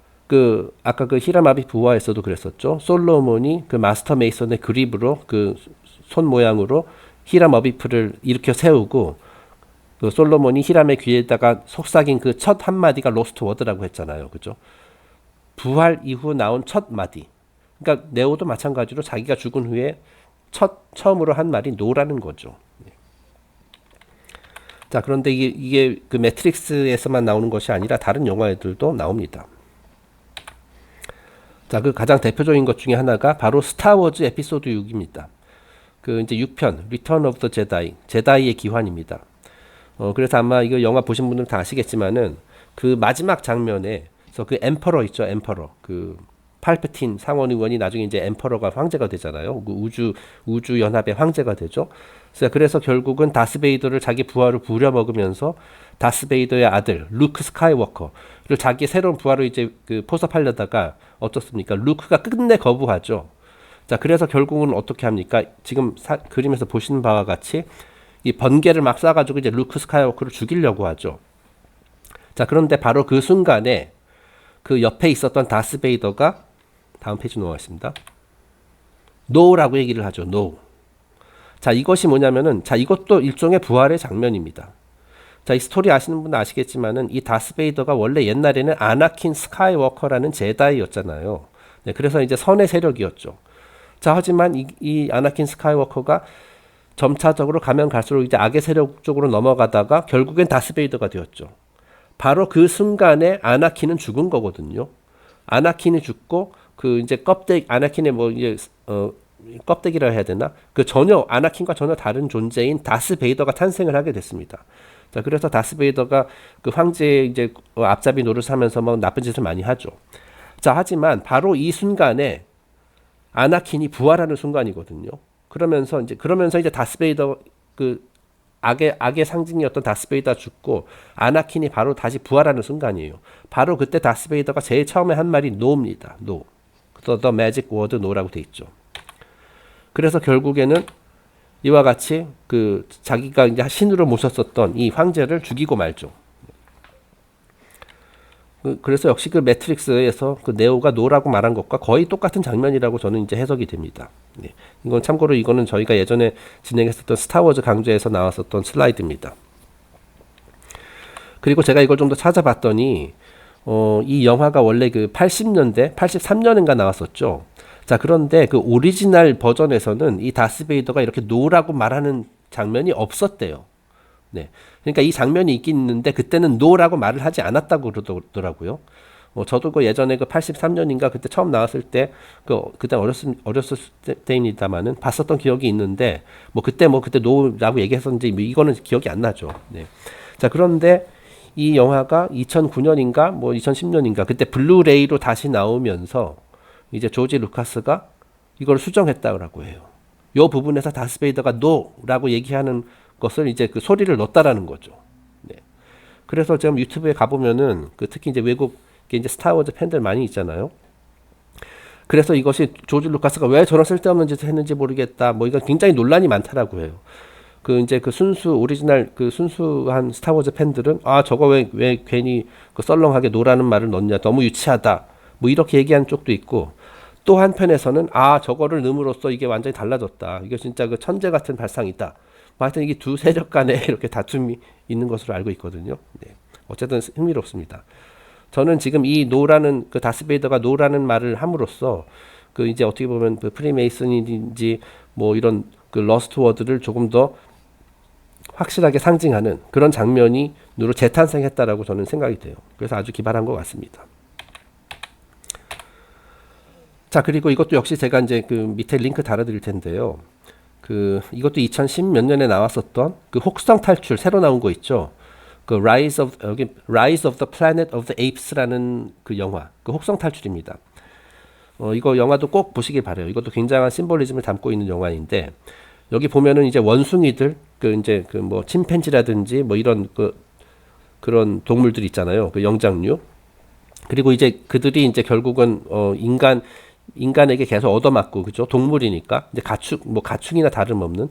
아까 그 히라마비 부화에서도 그랬었죠. 솔로몬이 그 마스터 메이슨의 그립으로 그 손 모양으로 히람 어비프를 일으켜 세우고 그 솔로몬이 히람의 귀에다가 속삭인 그 첫 한마디가 로스트 워드라고 했잖아요. 그죠? 부활 이후 나온 첫 마디. 그러니까 네오도 마찬가지로 자기가 죽은 후에 처음으로 한 말이 노라는 거죠. 자, 그런데 이게 그 매트릭스에서만 나오는 것이 아니라 다른 영화들도 나옵니다. 자, 그 가장 대표적인 것 중에 하나가 바로 스타워즈 에피소드 6입니다. 그 이제 6편 리턴 오브 더 제다이, 제다이의 기환입니다. 그래서 아마 이거 영화 보신 분들은 다 아시겠지만은 그 마지막 장면에서 그 엠퍼러 있죠, 엠퍼러. 그 팔패틴 상원의원이 나중에 이제 엠퍼러가 황제가 되잖아요. 그 우주 연합의 황제가 되죠. 그래서 결국은 다스베이더를 자기 부하로 부려먹으면서 다스베이더의 아들 루크 스카이워커를 자기 새로운 부하로 이제 그 포섭하려다가 어떻습니까? 루크가 끝내 거부하죠. 자, 그래서 결국은 어떻게 합니까? 지금 그림에서 보시는 바와 같이 이 번개를 막 쏴가지고 이제 루크 스카이워커를 죽이려고 하죠. 자, 그런데 바로 그 순간에 그 옆에 있었던 다스베이더가 다음 페이지 넘어가겠습니다. 노라고 얘기를 하죠. 노. 자, 이것이 뭐냐면은, 자, 이것도 일종의 부활의 장면입니다. 자, 이 스토리 아시는 분은 아시겠지만은 이 다스베이더가 원래 옛날에는 아나킨 스카이워커라는 제다이였잖아요. 네, 그래서 이제 선의 세력이었죠. 자, 하지만 이 아나킨 스카이워커가 점차적으로 가면 갈수록 이제 악의 세력 쪽으로 넘어가다가 결국엔 다스베이더가 되었죠. 바로 그 순간에 아나킨은 죽은 거거든요. 아나킨이 죽고 그 이제 아나킨의 뭐 이제 껍데기라 해야 되나? 그 전혀 아나킨과 전혀 다른 존재인 다스베이더가 탄생을 하게 됐습니다. 자, 그래서 다스베이더가 그 황제의 이제 앞잡이 노릇을 하면서 뭐 나쁜 짓을 많이 하죠. 자, 하지만 바로 이 순간에 아나킨이 부활하는 순간이거든요. 그러면서 이제 다스베이더 그 악의 상징이었던 다스베이더가 죽고 아나킨이 바로 다시 부활하는 순간이에요. 바로 그때 다스베이더가 제일 처음에 한 말이 노입니다. 노. The magic word no라고 돼 있죠. 그래서 결국에는 이와 같이 그 자기가 이제 신으로 모셨었던 이 황제를 죽이고 말죠. 그래서 역시 그 매트릭스에서 그 네오가 노라고 말한 것과 거의 똑같은 장면이라고 저는 이제 해석이 됩니다. 네. 이건 참고로 이거는 저희가 예전에 진행했었던 스타워즈 강좌에서 나왔었던 슬라이드입니다. 그리고 제가 이걸 좀 더 찾아봤더니 이 영화가 원래 그 80년대, 83년인가 나왔었죠. 자, 그런데 그 오리지널 버전에서는 이 다스베이더가 이렇게 노라고 말하는 장면이 없었대요. 네. 그러니까 이 장면이 있긴 있는데 그때는 노라고 말을 하지 않았다고 그러더라고요. 저도 그 예전에 그 83년인가 그때 처음 나왔을 때 그때 어렸을 때입니다만은 봤었던 기억이 있는데 그때 노라고 얘기했었는지 이거는 기억이 안 나죠. 네. 자, 그런데 이 영화가 2009년인가 2010년인가 그때 블루레이로 다시 나오면서 이제 조지 루카스가 이걸 수정했다고 해요. 이 부분에서 다스베이더가 노라고 얘기하는 것을 이제 그 소리를 넣었다라는 거죠. 네. 그래서 지금 유튜브에 가보면은 특히 이제 외국 이제 스타워즈 팬들 많이 있잖아요. 그래서 이것이 조지 루카스가 왜 저런 쓸데없는 짓을 했는지 모르겠다. 이건 굉장히 논란이 많다라고 해요. 이제 오리지널 순수한 스타워즈 팬들은 저거 왜 괜히 썰렁하게 노라는 말을 넣냐. 너무 유치하다. 이렇게 얘기하는 쪽도 있고 또 한편에서는 저거를 넣음으로써 이게 완전히 달라졌다. 이거 진짜 그 천재 같은 발상이다. 하여튼 이게 두 세력 간에 이렇게 다툼이 있는 것으로 알고 있거든요. 네. 어쨌든 흥미롭습니다. 저는 지금 이 노라는 다스베이더가 노라는 말을 함으로써 이제 어떻게 보면 프리메이슨인지 이런 그 러스트 워드를 조금 더 확실하게 상징하는 그런 장면으로 재탄생했다라고 저는 생각이 돼요. 그래서 아주 기발한 것 같습니다. 자, 그리고 이것도 역시 제가 이제 그 밑에 링크 달아드릴 텐데요. 이것도 2010 몇 년에 나왔었던 그 혹성 탈출 새로 나온 거 있죠. 그 Rise of the Planet of the Apes라는 그 영화, 그 혹성 탈출입니다. 이거 영화도 꼭 보시길 바래요. 이것도 굉장한 심볼리즘을 담고 있는 영화인데, 여기 보면은 이제 원숭이들, 이제 뭐 침팬지라든지 뭐 이런 그런 동물들 있잖아요. 그 영장류. 그리고 이제 그들이 이제 결국은 인간에게 계속 얻어맞고, 그죠? 동물이니까 이제 가축이나 다름없는.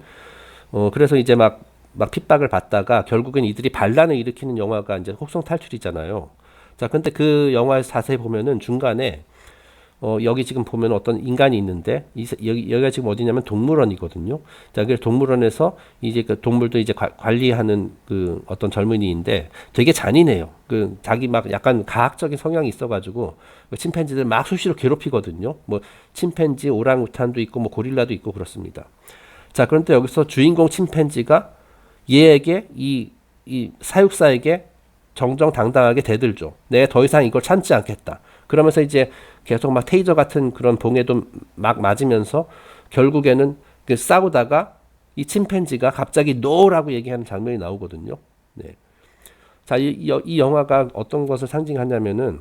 그래서 이제 막 핍박을 받다가 결국엔 이들이 반란을 일으키는 영화가 이제 혹성 탈출이잖아요. 자, 근데 그 영화에서 자세히 보면은 중간에 여기 지금 보면 어떤 인간이 있는데, 여기가 지금 어디냐면 동물원이거든요. 자, 그 동물원에서 이제 그 동물도 이제 관리하는 그 어떤 젊은이인데 되게 잔인해요. 자기 막 약간 가학적인 성향이 있어가지고 침팬지들 막 수시로 괴롭히거든요. 뭐 침팬지, 오랑우탄도 있고 뭐 고릴라도 있고 그렇습니다. 자, 그런데 여기서 주인공 침팬지가 얘에게 이 사육사에게 정정당당하게 대들죠. 내가 더 이상 이걸 참지 않겠다. 그러면서 이제 계속 막 테이저 같은 그런 봉에도 막 맞으면서 결국에는 싸우다가 이 침팬지가 갑자기 노라고 얘기하는 장면이 나오거든요. 네. 자, 이 영화가 어떤 것을 상징하냐면은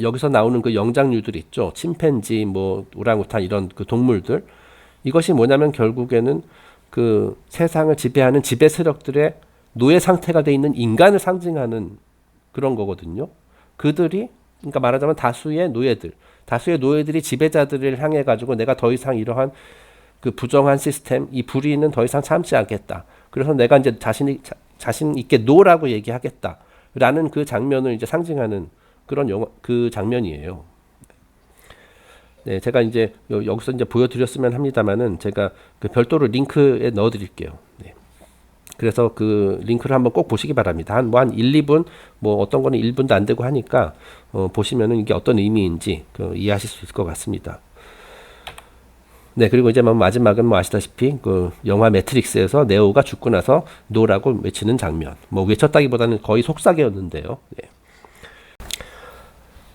여기서 나오는 그 영장류들 있죠. 침팬지, 뭐 오랑우탄 이런 그 동물들. 이것이 뭐냐면 결국에는 그 세상을 지배하는 지배 세력들의 노예 상태가 돼 있는 인간을 상징하는 그런 거거든요. 그러니까 말하자면 다수의 노예들이 지배자들을 향해 가지고 내가 더 이상 이러한 그 부정한 시스템, 이 불의는 더 이상 참지 않겠다. 그래서 내가 이제 자신 있게 노라고 얘기하겠다라는 그 장면을 이제 상징하는 그런 그 장면이에요. 네, 제가 이제 여기서 이제 보여드렸으면 합니다만은 제가 그 별도로 링크에 넣어드릴게요. 네. 그래서 그 링크를 한번 꼭 보시기 바랍니다. 한 1, 2분, 뭐 어떤 거는 1분도 안 되고 하니까 보시면은 이게 어떤 의미인지 이해하실 수 있을 것 같습니다. 네, 그리고 이제 마지막은 뭐 아시다시피 그 영화 매트릭스에서 네오가 죽고 나서 노라고 외치는 장면. 뭐 외쳤다기보다는 거의 속삭였는데요. 네.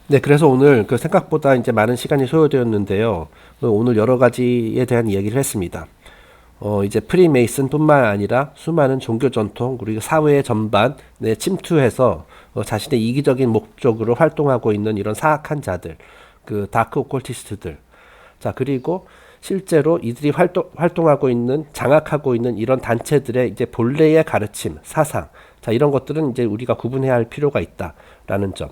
네, 그래서 오늘 생각보다 이제 많은 시간이 소요되었는데요. 오늘 여러 가지에 대한 이야기를 했습니다. 이제 프리메이슨뿐만 아니라 수많은 종교 전통 그리고 사회 전반에 침투해서 자신의 이기적인 목적으로 활동하고 있는 이런 사악한 자들, 그 다크 오컬티스트들. 자, 그리고 실제로 이들이 활동하고 있는, 장악하고 있는 이런 단체들의 이제 본래의 가르침, 사상. 자, 이런 것들은 이제 우리가 구분해야 할 필요가 있다라는 점.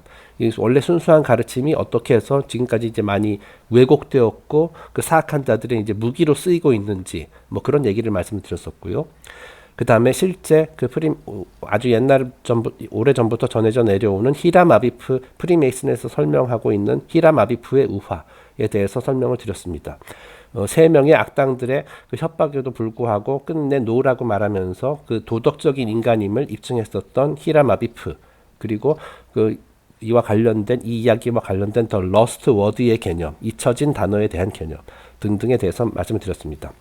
원래 순수한 가르침이 어떻게 해서 지금까지 이제 많이 왜곡되었고 그 사악한 자들의 이제 무기로 쓰이고 있는지 뭐 그런 얘기를 말씀드렸었고요. 그 다음에 실제 아주 오래 전부터 전해져 내려오는 히람 아비프 프리메이슨에서 설명하고 있는 히람 아비프의 우화에 대해서 설명을 드렸습니다. 3명의 악당들의 그 협박에도 불구하고 끝내 노라고 말하면서 그 도덕적인 인간임을 입증했었던 히람 아비프, 그리고 이 이야기와 관련된 더 러스트 워드의 개념, 잊혀진 단어에 대한 개념 등등에 대해서 말씀을 드렸습니다.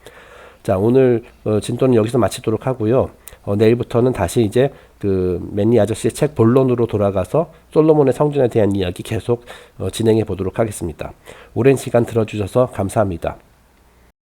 자, 오늘 진도는 여기서 마치도록 하고요. 내일부터는 다시 이제 그 맨니 아저씨의 책 본론으로 돌아가서 솔로몬의 성전에 대한 이야기 계속 진행해 보도록 하겠습니다. 오랜 시간 들어주셔서 감사합니다.